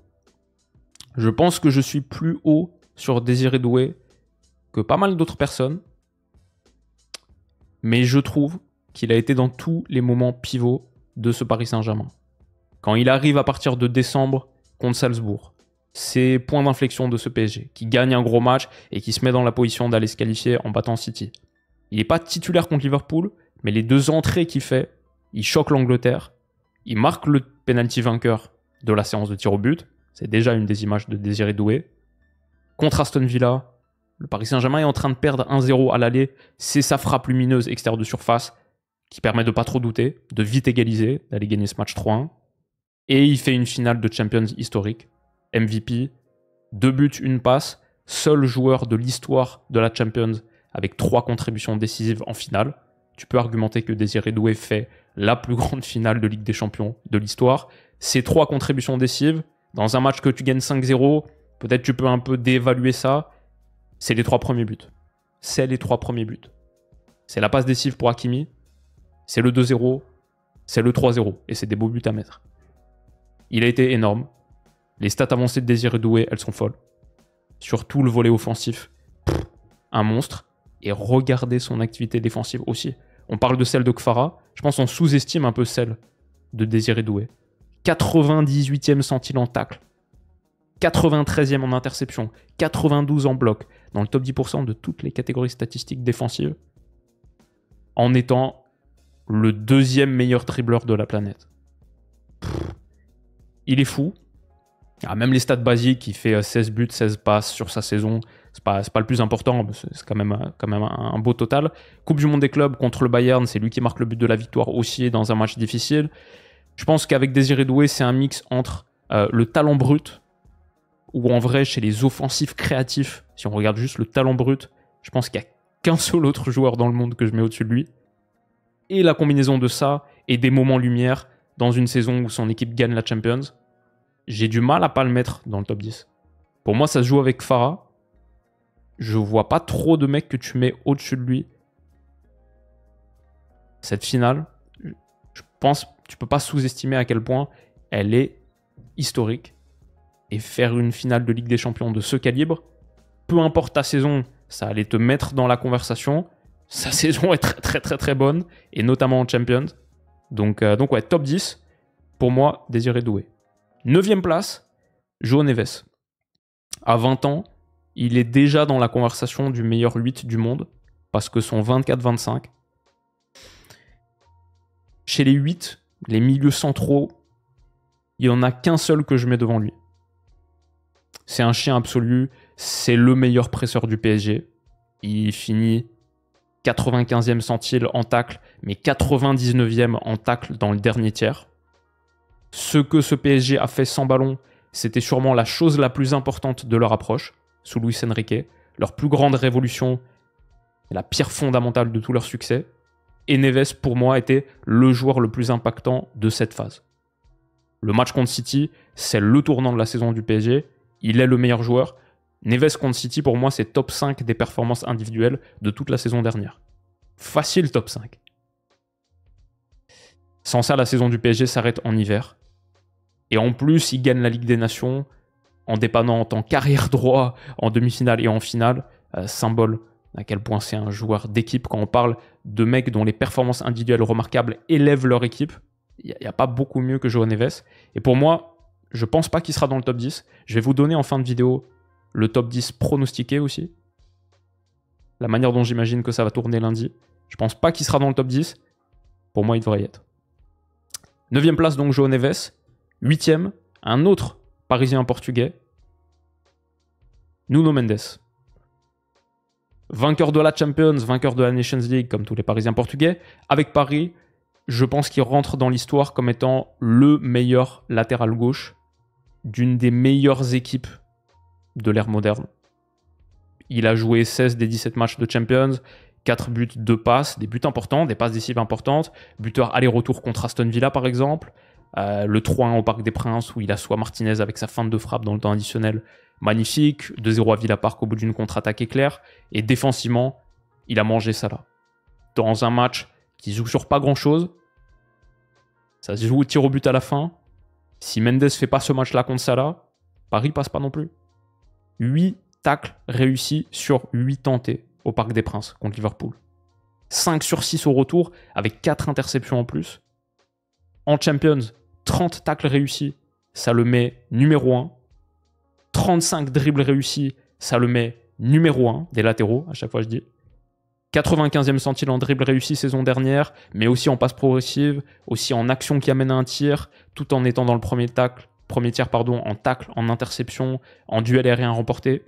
Je pense que je suis plus haut sur Désiré Doué que pas mal d'autres personnes, mais je trouve qu'il a été dans tous les moments pivots de ce Paris Saint-Germain. Quand il arrive à partir de décembre contre Salzbourg, c'est point d'inflexion de ce PSG, qui gagne un gros match et qui se met dans la position d'aller se qualifier en battant City. Il n'est pas titulaire contre Liverpool, mais les 2 entrées qu'il fait, il choque l'Angleterre, il marque le penalty vainqueur de la séance de tir au but, c'est déjà une des images de Désiré Doué. Contre Aston Villa, le Paris Saint-Germain est en train de perdre 1-0 à l'aller. C'est sa frappe lumineuse extérieure de surface qui permet de pas trop douter, de vite égaliser, d'aller gagner ce match 3-1. Et il fait une finale de Champions historique. MVP, 2 buts, 1 passe. Seul joueur de l'histoire de la Champions avec 3 contributions décisives en finale. Tu peux argumenter que Désiré Doué fait la plus grande finale de Ligue des Champions de l'histoire. Ces 3 contributions décisives, dans un match que tu gagnes 5-0, peut-être tu peux un peu dévaluer ça. C'est les 3 premiers buts. C'est les 3 premiers buts. C'est la passe décisive pour Hakimi. C'est le 2-0. C'est le 3-0. Et c'est des beaux buts à mettre. Il a été énorme. Les stats avancées de Désiré Doué, elles sont folles. Surtout le volet offensif. Un monstre. Et regardez son activité défensive aussi. On parle de celle de Kvara. Je pense qu'on sous-estime un peu celle de Désiré Doué. 98e centile en tacle. 93e en interception. 92 en bloc. Dans le top 10% de toutes les catégories statistiques défensives. En étant le 2e meilleur dribbleur de la planète. Il est fou. Ah, même les stats basiques, il fait 16 buts, 16 passes sur sa saison. C'est pas le plus important, mais c'est quand même un beau total. Coupe du monde des clubs contre le Bayern, c'est lui qui marque le but de la victoire aussi dans un match difficile. Je pense qu'avec Désiré Doué, c'est un mix entre le talent brut, ou en vrai, chez les offensifs créatifs, si on regarde juste le talent brut, je pense qu'il n'y a qu'un seul autre joueur dans le monde que je mets au-dessus de lui. Et la combinaison de ça et des moments lumière dans une saison où son équipe gagne la Champions, j'ai du mal à pas le mettre dans le top 10. Pour moi, ça se joue avec Kvara. Je vois pas trop de mecs que tu mets au-dessus de lui. Cette finale, je pense que tu peux pas sous-estimer à quel point elle est historique. Et faire une finale de Ligue des Champions de ce calibre, peu importe ta saison, ça allait te mettre dans la conversation. Sa saison est très très très très bonne, et notamment en Champions. Donc ouais, top 10, pour moi, Désiré Doué. 9e place, João Neves. À 20 ans, il est déjà dans la conversation du meilleur 8 du monde, parce que son 24-25, chez les 8, les milieux centraux, il n'y en a qu'un seul que je mets devant lui. C'est un chien absolu, c'est le meilleur presseur du PSG. Il finit 95e centile en tacle, mais 99e en tacle dans le dernier tiers. Ce que ce PSG a fait sans ballon, c'était sûrement la chose la plus importante de leur approche, sous Luis Enrique. Leur plus grande révolution, la pierre fondamentale de tout leur succès. Et Neves, pour moi, était le joueur le plus impactant de cette phase. Le match contre City, c'est le tournant de la saison du PSG. Il est le meilleur joueur. Neves contre City, pour moi, c'est top 5 des performances individuelles de toute la saison dernière. Facile top 5. Sans ça, la saison du PSG s'arrête en hiver. Et en plus, il gagne la Ligue des Nations en dépannant en tant qu'arrière droit en demi-finale et en finale. Symbole à quel point c'est un joueur d'équipe. Quand on parle de mecs dont les performances individuelles remarquables élèvent leur équipe, il n'y a pas beaucoup mieux que João Neves. Et pour moi, je ne pense pas qu'il sera dans le top 10. Je vais vous donner en fin de vidéo le top 10 pronostiqué aussi. La manière dont j'imagine que ça va tourner lundi. Je ne pense pas qu'il sera dans le top 10. Pour moi, il devrait y être. 9e place, donc João Neves. 8e, un autre Parisien portugais, Nuno Mendes. Vainqueur de la Champions, vainqueur de la Nations League, comme tous les Parisiens portugais. Avec Paris, je pense qu'il rentre dans l'histoire comme étant le meilleur latéral gauche d'une des meilleures équipes de l'ère moderne. Il a joué 16 des 17 matchs de Champions, 4 buts, 2 passes, des buts importants, des passes décisives importantes, buteur aller-retour contre Aston Villa par exemple, le 3-1 au Parc des Princes où il assoit Martinez avec sa feinte de frappe dans le temps additionnel, magnifique, 2-0 à Villa Park au bout d'une contre-attaque éclair, et défensivement, il a mangé Salah. Dans un match qui joue sur pas grand-chose, ça se joue au tir au but à la fin. Si Mendes fait pas ce match-là contre Salah, Paris passe pas non plus. 8 tacles réussis sur 8 tentés au Parc des Princes contre Liverpool. 5 sur 6 au retour avec 4 interceptions en plus. En Champions, 30 tacles réussis, ça le met numéro 1. 35 dribbles réussis, ça le met numéro 1 des latéraux, à chaque fois je dis. 95e centile en dribble réussi saison dernière, mais aussi en passe progressive, aussi en action qui amène à un tir, tout en étant dans le premier tiers, en tacle, en interception, en duel aérien remporté.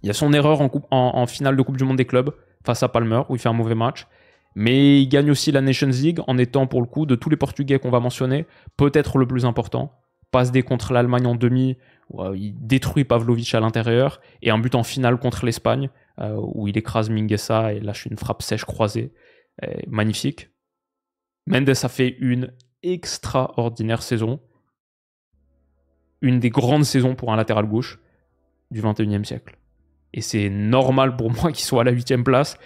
Il y a son erreur en finale de Coupe du Monde des clubs face à Palmer, où il fait un mauvais match. Mais il gagne aussi la Nations League en étant, pour le coup, de tous les Portugais qu'on va mentionner, peut-être le plus important. Passe D contre l'Allemagne en demi, où il détruit Pavlovic à l'intérieur, et un but en finale contre l'Espagne, où il écrase Mingueza et lâche une frappe sèche croisée. Magnifique. Mendes a fait une extraordinaire saison. Une des grandes saisons pour un latéral gauche du 21e siècle. Et c'est normal pour moi qu'il soit à la 8e place,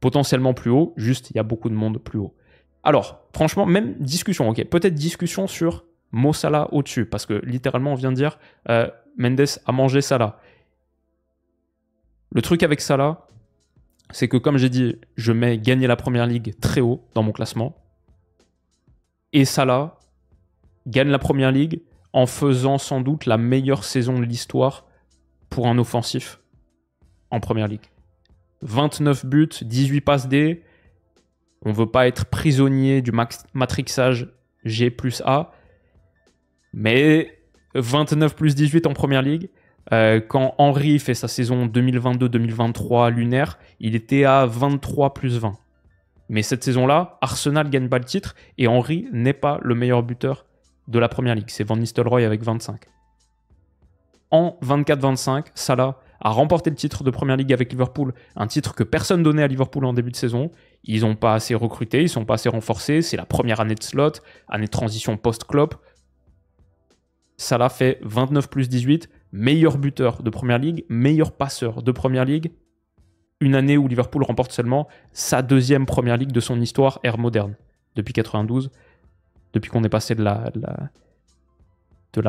potentiellement plus haut, juste il y a beaucoup de monde plus haut. Alors, franchement, même discussion, ok, peut-être discussion sur Mo Salah au-dessus, parce que littéralement on vient de dire Mendes a mangé Salah. Le truc avec Salah, c'est que comme j'ai dit, je mets gagner la Première Ligue très haut dans mon classement, et Salah gagne la Première Ligue en faisant sans doute la meilleure saison de l'histoire pour un offensif en Première Ligue. 29 buts, 18 passes D. On ne veut pas être prisonnier du matrixage G plus A. Mais 29 plus 18 en Première Ligue. Quand Henry fait sa saison 2022-2023 lunaire, il était à 23 plus 20. Mais cette saison-là, Arsenal gagne pas le titre et Henry n'est pas le meilleur buteur de la Première Ligue. C'est Van Nistelrooy avec 25. En 24-25, Salah a remporté le titre de Première Ligue avec Liverpool, un titre que personne donnait à Liverpool en début de saison. Ils n'ont pas assez recruté, ils ne sont pas assez renforcés. C'est la première année de slot, année de transition post-Klopp. Salah fait 29 plus 18, meilleur buteur de Première Ligue, meilleur passeur de Première Ligue. Une année où Liverpool remporte seulement sa 2e Première Ligue de son histoire, ère moderne, depuis 92, depuis qu'on est passé de la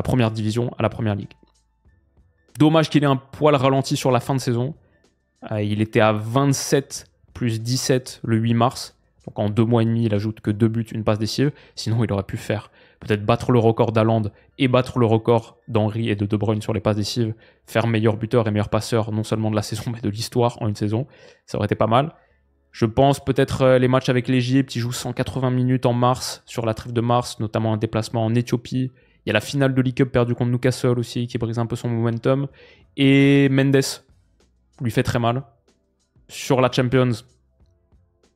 Première Division à la Première Ligue. Dommage qu'il ait un poil ralenti sur la fin de saison. Il était à 27 plus 17 le 8 mars. Donc en 2 mois et demi, il ajoute que 2 buts, une passe décisive. Sinon, il aurait pu faire peut-être battre le record d'Haaland et battre le record d'Henry et de De Bruyne sur les passes décisives. Faire meilleur buteur et meilleur passeur, non seulement de la saison, mais de l'histoire en une saison. Ça aurait été pas mal. Je pense peut-être les matchs avec l'Égypte. Il joue 180 minutes en mars, sur la trêve de mars, notamment un déplacement en Éthiopie. Il y a la finale de League Cup perdue contre Newcastle aussi, qui brise un peu son momentum. Et Mendes lui fait très mal. Sur la Champions,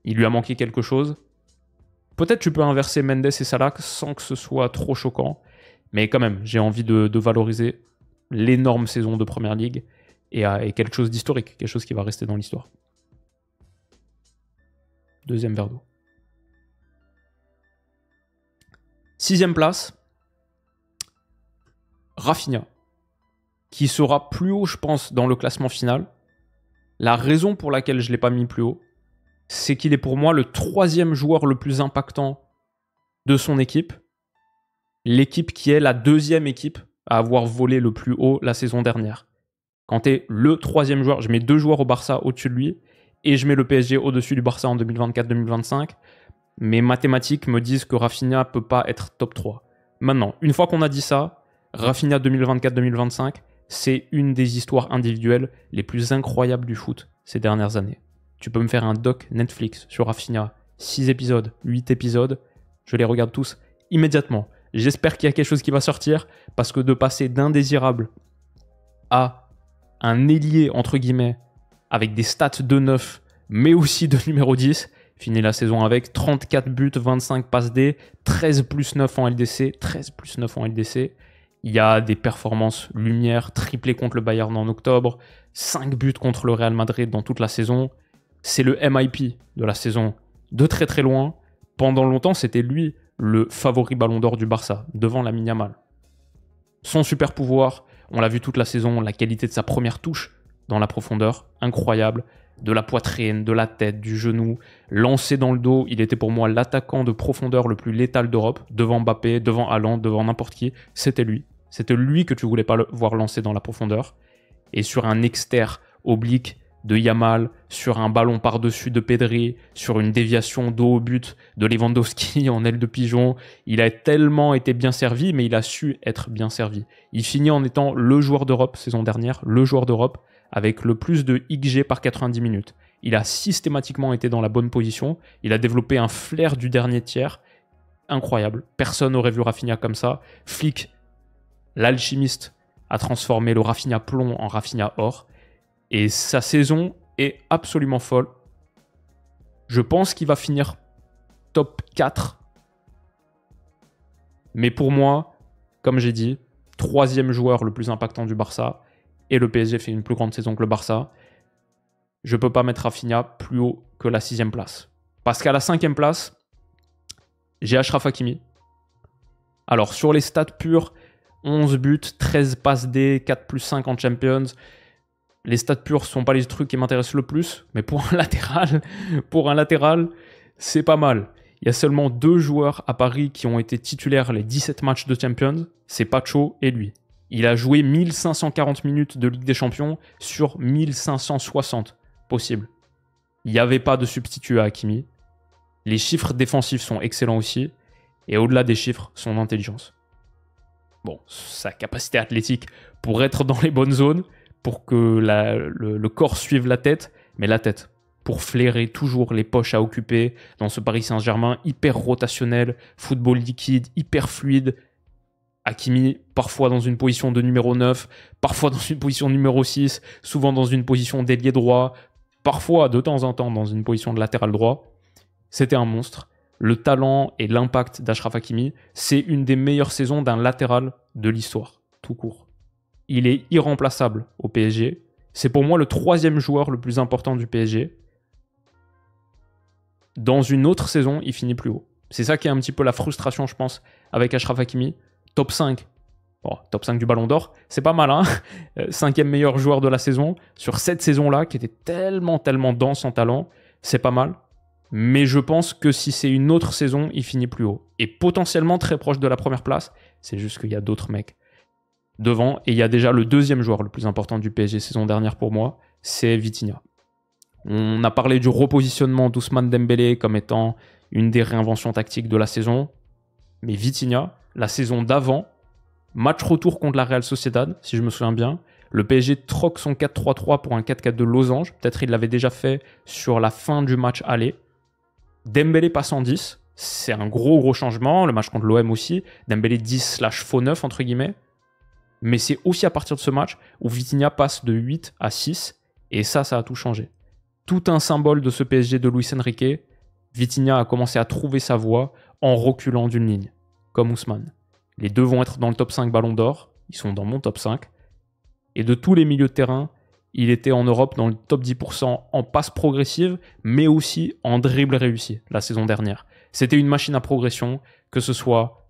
il lui a manqué quelque chose. Peut-être tu peux inverser Mendes et Salah sans que ce soit trop choquant. Mais quand même, j'ai envie de valoriser l'énorme saison de Première Ligue et quelque chose d'historique, quelque chose qui va rester dans l'histoire. Deuxième verre d'eau. 6e place, Rafinha, qui sera plus haut, je pense, dans le classement final. La raison pour laquelle je ne l'ai pas mis plus haut, c'est qu'il est pour moi le 3e joueur le plus impactant de son équipe. L'équipe qui est la 2e équipe à avoir volé le plus haut la saison dernière. Quand tu es le 3e joueur, je mets 2 joueurs au Barça au-dessus de lui, et je mets le PSG au-dessus du Barça en 2024-2025. Mes mathématiques me disent que Rafinha ne peut pas être top 3. Maintenant, une fois qu'on a dit ça, Rafinha 2024-2025, c'est une des histoires individuelles les plus incroyables du foot ces dernières années. Tu peux me faire un doc Netflix sur Rafinha, 6 épisodes, 8 épisodes, je les regarde tous immédiatement. J'espère qu'il y a quelque chose qui va sortir, parce que de passer d'indésirable à un ailier, entre guillemets, avec des stats de 9, mais aussi de numéro 10, finit la saison avec 34 buts, 25 passes D, 13 plus 9 en LDC, 13 plus 9 en LDC. Il y a des performances lumière, triplé contre le Bayern en octobre, 5 buts contre le Real Madrid dans toute la saison. C'est le MIP de la saison de très très loin. Pendant longtemps, c'était lui le favori ballon d'or du Barça, devant Lamine Yamal. Son super pouvoir, on l'a vu toute la saison, la qualité de sa première touche dans la profondeur, incroyable. De la poitrine, de la tête, du genou, lancé dans le dos, il était pour moi l'attaquant de profondeur le plus létal d'Europe, devant Mbappé, devant Haaland, devant n'importe qui, c'était lui. C'était lui que tu voulais pas voir lancer dans la profondeur. Et sur un externe oblique de Yamal, sur un ballon par-dessus de Pedri, sur une déviation dos au but de Lewandowski en aile de pigeon, il a tellement été bien servi, mais il a su être bien servi. Il finit en étant le joueur d'Europe saison dernière, le joueur d'Europe, avec le plus de XG par 90 minutes. Il a systématiquement été dans la bonne position. Il a développé un flair du dernier tiers. Incroyable. Personne n'aurait vu Rafinha comme ça. Flick, l'alchimiste, a transformé le Rafinha plomb en Rafinha or. Et sa saison est absolument folle. Je pense qu'il va finir top 4. Mais pour moi, comme j'ai dit, 3e joueur le plus impactant du Barça. Et le PSG fait une plus grande saison que le Barça. Je ne peux pas mettre Rafinha plus haut que la 6e place. Parce qu'à la 5e place, j'ai Achraf Hakimi. Alors, sur les stats purs, 11 buts, 13 passes D, 4 plus 5 en Champions. Les stats purs ne sont pas les trucs qui m'intéressent le plus, mais pour un latéral, c'est pas mal. Il y a seulement 2 joueurs à Paris qui ont été titulaires les 17 matchs de Champions, c'est Pacho et lui. Il a joué 1540 minutes de Ligue des Champions sur 1560 possibles. Il n'y avait pas de substitut à Hakimi. Les chiffres défensifs sont excellents aussi. Et au-delà des chiffres, son intelligence. Bon, sa capacité athlétique pour être dans les bonnes zones, pour que le corps suive la tête, mais la tête pour flairer toujours les poches à occuper dans ce Paris Saint-Germain hyper rotationnel, football liquide, hyper fluide. Hakimi, parfois dans une position de numéro 9, parfois dans une position numéro 6, souvent dans une position d'ailier droit, parfois de temps en temps dans une position de latéral droit. C'était un monstre. Le talent et l'impact d'Achraf Hakimi, c'est une des meilleures saisons d'un latéral de l'histoire, tout court. Il est irremplaçable au PSG. C'est pour moi le 3e joueur le plus important du PSG. Dans une autre saison, il finit plus haut. C'est ça qui est un petit peu la frustration, je pense, avec Achraf Hakimi. Top 5. Bon, top 5 du Ballon d'Or, c'est pas mal, hein. 5e meilleur joueur de la saison. Sur cette saison-là, qui était tellement dense en talent, c'est pas mal. Mais je pense que si c'est une autre saison, il finit plus haut. Et potentiellement très proche de la première place. C'est juste qu'il y a d'autres mecs devant. Et il y a déjà le 2e joueur le plus important du PSG saison dernière pour moi, c'est Vitinha. On a parlé du repositionnement d'Ousmane Dembélé comme étant une des réinventions tactiques de la saison. Mais Vitinha, la saison d'avant, match retour contre la Real Sociedad, si je me souviens bien, le PSG troque son 4-3-3 pour un 4-4 de losange. Peut-être il l'avait déjà fait sur la fin du match aller. Dembélé passe en 10. C'est un gros changement. Le match contre l'OM aussi. Dembélé 10/faux 9, entre guillemets. Mais c'est aussi à partir de ce match où Vitinha passe de 8 à 6. Et ça a tout changé. Tout un symbole de ce PSG de Luis Enrique. Vitinha a commencé à trouver sa voie en reculant d'une ligne, comme Ousmane. Les deux vont être dans le top 5 Ballon d'Or. Ils sont dans mon top 5. Et de tous les milieux de terrain, il était en Europe dans le top 10% en passe progressive, mais aussi en dribble réussi la saison dernière. C'était une machine à progression, que ce soit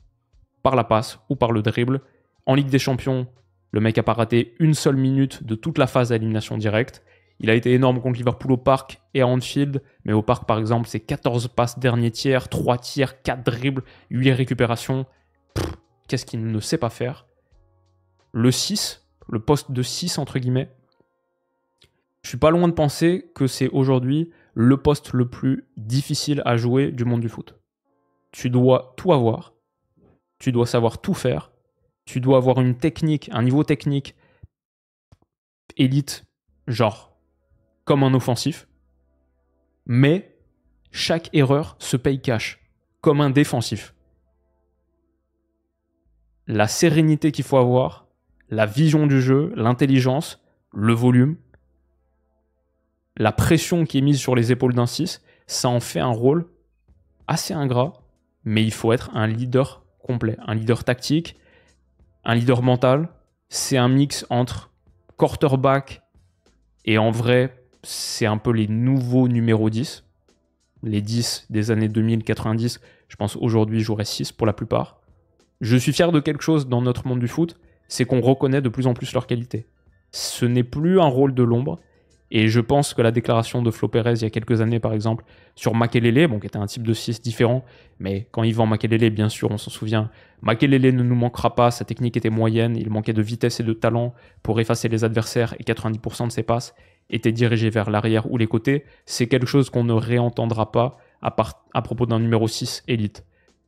par la passe ou par le dribble. En Ligue des Champions, le mec n'a pas raté une seule minute de toute la phase d'élimination directe. Il a été énorme contre Liverpool au Parc et à Anfield, mais au Parc, par exemple, c'est 14 passes dernier tiers, 3 tirs, 4 dribbles, 8 récupérations. Qu'est-ce qu'il ne sait pas faire? Le 6, le poste de 6, entre guillemets, je suis pas loin de penser que c'est aujourd'hui le poste le plus difficile à jouer du monde du foot. Tu dois tout avoir, tu dois savoir tout faire, tu dois avoir une technique, un niveau technique élite, genre comme un offensif, mais chaque erreur se paye cash, comme un défensif. La sérénité qu'il faut avoir, la vision du jeu, l'intelligence, le volume, la pression qui est mise sur les épaules d'un 6, ça en fait un rôle assez ingrat, mais il faut être un leader complet, un leader tactique, un leader mental. C'est un mix entre quarterback et en vrai, c'est un peu les nouveaux numéros 10. Les 10 des années 2000-90, je pense aujourd'hui j'aurais 6 pour la plupart. Je suis fier de quelque chose dans notre monde du foot, c'est qu'on reconnaît de plus en plus leur qualité. Ce n'est plus un rôle de l'ombre. Et je pense que la déclaration de Flo Pérez il y a quelques années, par exemple, sur Makelele, bon, qui était un type de 6 différent, mais quand il vend Makelele, bien sûr, on s'en souvient, Makelele ne nous manquera pas, sa technique était moyenne, il manquait de vitesse et de talent pour effacer les adversaires, et 90% de ses passes étaient dirigées vers l'arrière ou les côtés. C'est quelque chose qu'on ne réentendra pas à propos d'un numéro 6 élite.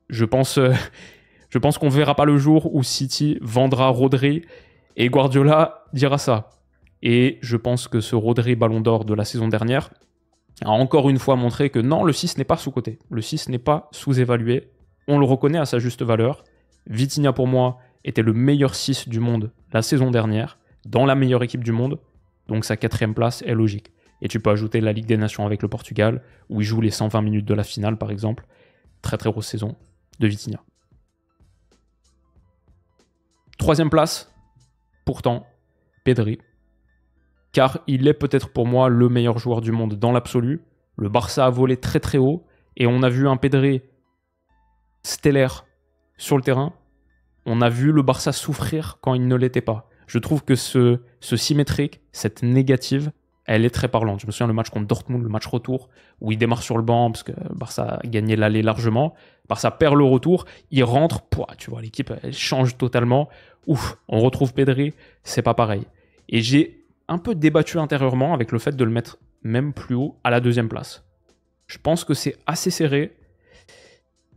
Je pense qu'on ne verra pas le jour où City vendra Rodri, et Guardiola dira ça. Et je pense que ce Rodri Ballon d'Or de la saison dernière a encore une fois montré que non, le 6 n'est pas sous-coté. Le 6 n'est pas sous-évalué. On le reconnaît à sa juste valeur. Vitinha, pour moi, était le meilleur 6 du monde la saison dernière, dans la meilleure équipe du monde. Donc sa 4e place est logique. Et tu peux ajouter la Ligue des Nations avec le Portugal, où il joue les 120 minutes de la finale, par exemple. Très très grosse saison de Vitinha. 3e place, pourtant, Pedri. Car il est peut-être pour moi le meilleur joueur du monde dans l'absolu. Le Barça a volé très très haut et on a vu un Pedri stellaire sur le terrain. On a vu le Barça souffrir quand il ne l'était pas. Je trouve que ce symétrique, cette négative, elle est très parlante. Je me souviens le match contre Dortmund, le match retour, où il démarre sur le banc parce que Barça a gagné l'aller largement. Barça perd le retour, il rentre, tu vois, l'équipe elle change totalement. Ouf, on retrouve Pedri, c'est pas pareil. Et j'ai un peu débattu intérieurement avec le fait de le mettre même plus haut à la 2e place. Je pense que c'est assez serré.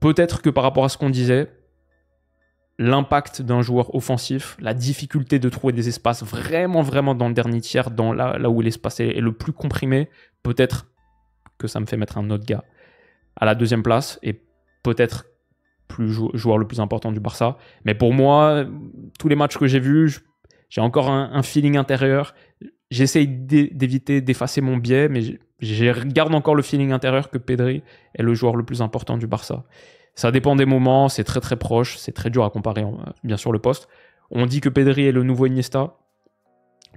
Peut-être que par rapport à ce qu'on disait, l'impact d'un joueur offensif, la difficulté de trouver des espaces vraiment dans le dernier tiers, dans là où l'espace est le plus comprimé, peut-être que ça me fait mettre un autre gars à la 2e place et peut-être plus joueur le plus important du Barça. Mais pour moi, tous les matchs que j'ai vus, j'ai encore un feeling intérieur. J'essaye d'éviter d'effacer mon biais, mais je garde encore le feeling intérieur que Pedri est le joueur le plus important du Barça. Ça dépend des moments, c'est très très proche, c'est très dur à comparer, bien sûr, le poste. On dit que Pedri est le nouveau Iniesta.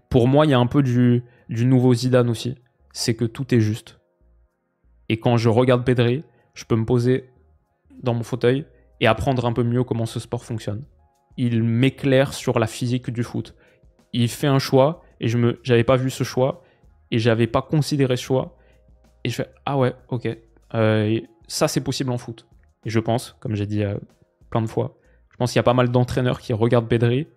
Pour moi, il y a un peu du nouveau Zidane aussi. C'est que tout est juste. Et quand je regarde Pedri, je peux me poser dans mon fauteuil et apprendre un peu mieux comment ce sport fonctionne. Il m'éclaire sur la physique du foot. Il fait un choix et j'avais pas vu ce choix et j'avais pas considéré ce choix. Et je fais ah ouais, ok, ça c'est possible en foot. Et je pense, comme j'ai dit plein de fois, je pense qu'il y a pas mal d'entraîneurs qui regardent Pedri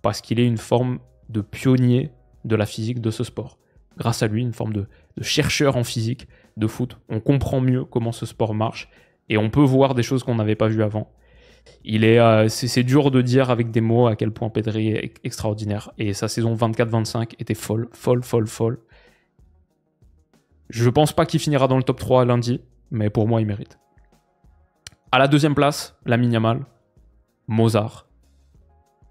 parce qu'il est une forme de pionnier de la physique de ce sport. Grâce à lui, une forme de chercheur en physique de foot. On comprend mieux comment ce sport marche et on peut voir des choses qu'on n'avait pas vues avant. C'est dur de dire avec des mots à quel point Pedri est extraordinaire. Et sa saison 24-25 était folle. Je pense pas qu'il finira dans le top 3 lundi, mais pour moi, il mérite. À la 2e place, Lamine Yamal, Mozart.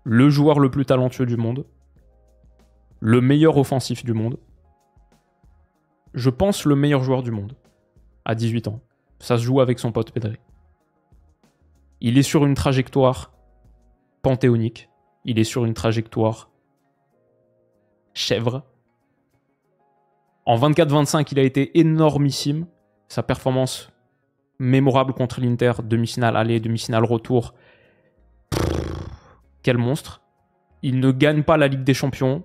Le joueur le plus talentueux du monde. Le meilleur offensif du monde. Je pense le meilleur joueur du monde. À 18 ans. Ça se joue avec son pote Pedri. Il est sur une trajectoire panthéonique. Il est sur une trajectoire chèvre. En 24-25, il a été énormissime. Sa performance mémorable contre l'Inter, demi-finale aller, demi-finale retour. Quel monstre. Il ne gagne pas la Ligue des Champions.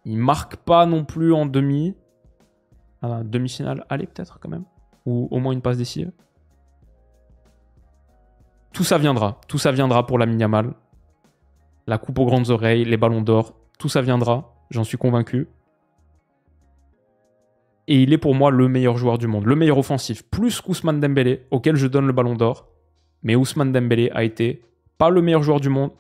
Il marque pas non plus en demi-finale aller peut-être quand même. Ou au moins une passe décisive. Tout ça viendra pour Lamine Yamal. La coupe aux grandes oreilles, les ballons d'or, tout ça viendra, j'en suis convaincu. Et il est pour moi le meilleur joueur du monde, le meilleur offensif, plus qu'Ousmane Dembélé, auquel je donne le ballon d'or. Mais Ousmane Dembélé a été, pas le meilleur joueur du monde,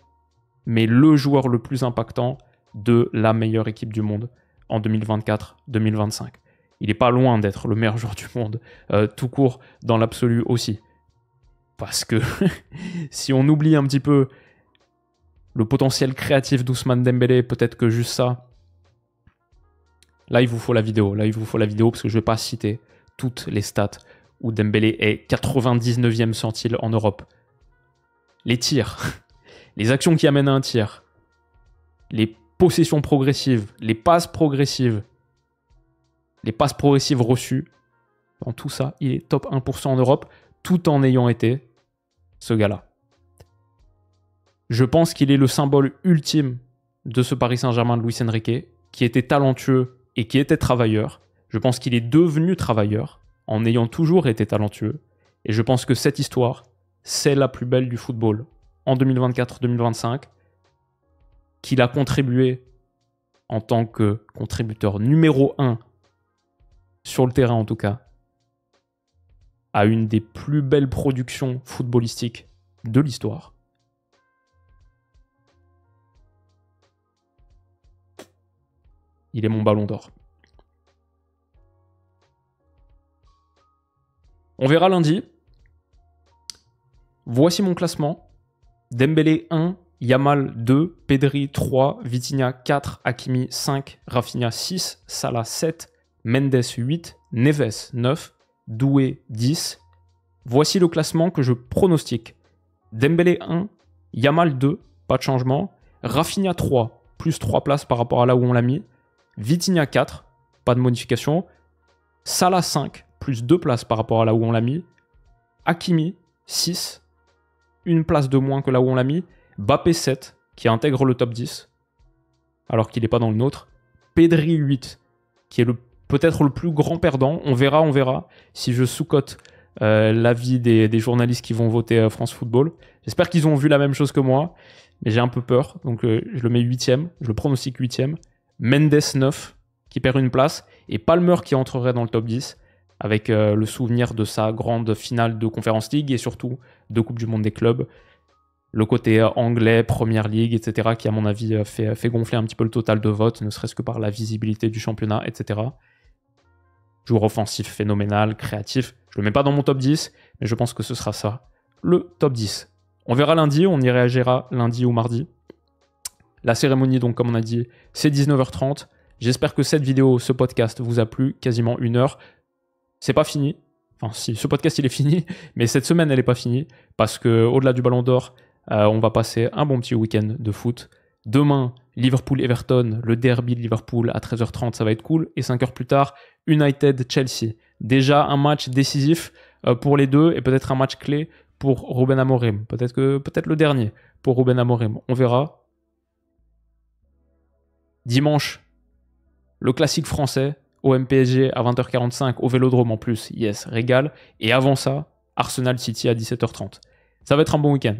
mais le joueur le plus impactant de la meilleure équipe du monde en 2024-2025. Il n'est pas loin d'être le meilleur joueur du monde, tout court, dans l'absolu aussi. Parce que si on oublie un petit peu le potentiel créatif d'Ousmane Dembélé, peut-être que juste ça. Là, il vous faut la vidéo. Parce que je ne vais pas citer toutes les stats où Dembélé est 99e centile en Europe. Les tirs, les actions qui amènent à un tir, les possessions progressives, les passes progressives reçues. Dans tout ça, il est top 1% en Europe, tout en ayant été ce gars-là. Je pense qu'il est le symbole ultime de ce Paris Saint-Germain de Luis Enrique, qui était talentueux et qui était travailleur. Je pense qu'il est devenu travailleur en ayant toujours été talentueux. Et je pense que cette histoire, c'est la plus belle du football en 2024-2025, qu'il a contribué en tant que contributeur numéro 1 sur le terrain en tout cas, à une des plus belles productions footballistiques de l'histoire. Il est mon ballon d'or. On verra lundi. Voici mon classement. Dembélé 1, Yamal 2, Pedri 3, Vitinha 4, Hakimi 5, Rafinha 6, Salah 7, Mendes 8, Neves 9, Doué 10. Voici le classement que je pronostique. Dembélé 1, Yamal 2, pas de changement. Rafinha 3, plus 3 places par rapport à là où on l'a mis. Vitinha 4, pas de modification. Salah 5, plus 2 places par rapport à là où on l'a mis. Hakimi 6, une place de moins que là où on l'a mis. Mbappé 7, qui intègre le top 10, alors qu'il n'est pas dans le nôtre. Pedri 8, qui est peut-être le plus grand perdant. On verra si je sous-cote l'avis des journalistes qui vont voter France Football. J'espère qu'ils ont vu la même chose que moi, mais j'ai un peu peur. Donc je le mets 8ème, je le pronostique 8ème. Mendes 9, qui perd une place. Et Palmer qui entrerait dans le top 10, avec le souvenir de sa grande finale de Conference League et surtout de Coupe du Monde des clubs. Le côté anglais, Première Ligue, etc., qui à mon avis fait gonfler un petit peu le total de vote, ne serait-ce que par la visibilité du championnat, etc. Joueur offensif phénoménal, créatif. Je le mets pas dans mon top 10, mais je pense que ce sera ça, le top 10. On verra lundi, on y réagira lundi ou mardi. La cérémonie, donc comme on a dit, c'est 19h30. J'espère que cette vidéo, ce podcast vous a plu, quasiment 1 heure. C'est pas fini. Enfin, si, ce podcast il est fini, mais cette semaine elle est pas finie, parce que au-delà du Ballon d'Or, on va passer un bon petit week-end de foot. Demain, Liverpool-Everton, le derby de Liverpool à 13h30, ça va être cool. Et 5 heures plus tard, United-Chelsea. Déjà un match décisif pour les deux et peut-être un match clé pour Ruben Amorim. Peut-être le dernier pour Ruben Amorim. On verra. Dimanche, le classique français, OM-PSG à 20h45, au Vélodrome en plus. Yes, régal. Et avant ça, Arsenal-City à 17h30. Ça va être un bon week-end.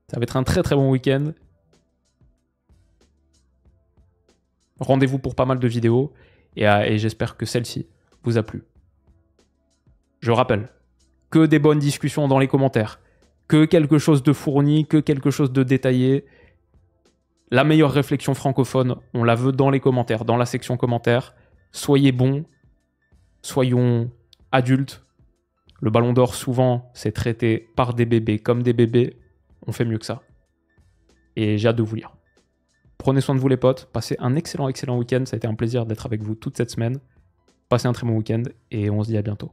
Ça va être un très très bon week-end. Rendez-vous pour pas mal de vidéos et j'espère que celle-ci vous a plu. Je rappelle, que des bonnes discussions dans les commentaires, que quelque chose de fourni, que quelque chose de détaillé. La meilleure réflexion francophone, on la veut dans les commentaires, dans la section commentaires. Soyez bons, soyons adultes. Le Ballon d'Or, souvent, c'est traité par des bébés comme des bébés. On fait mieux que ça. Et j'ai hâte de vous lire. Prenez soin de vous les potes, passez un excellent week-end. Ça a été un plaisir d'être avec vous toute cette semaine. Passez un très bon week-end et on se dit à bientôt.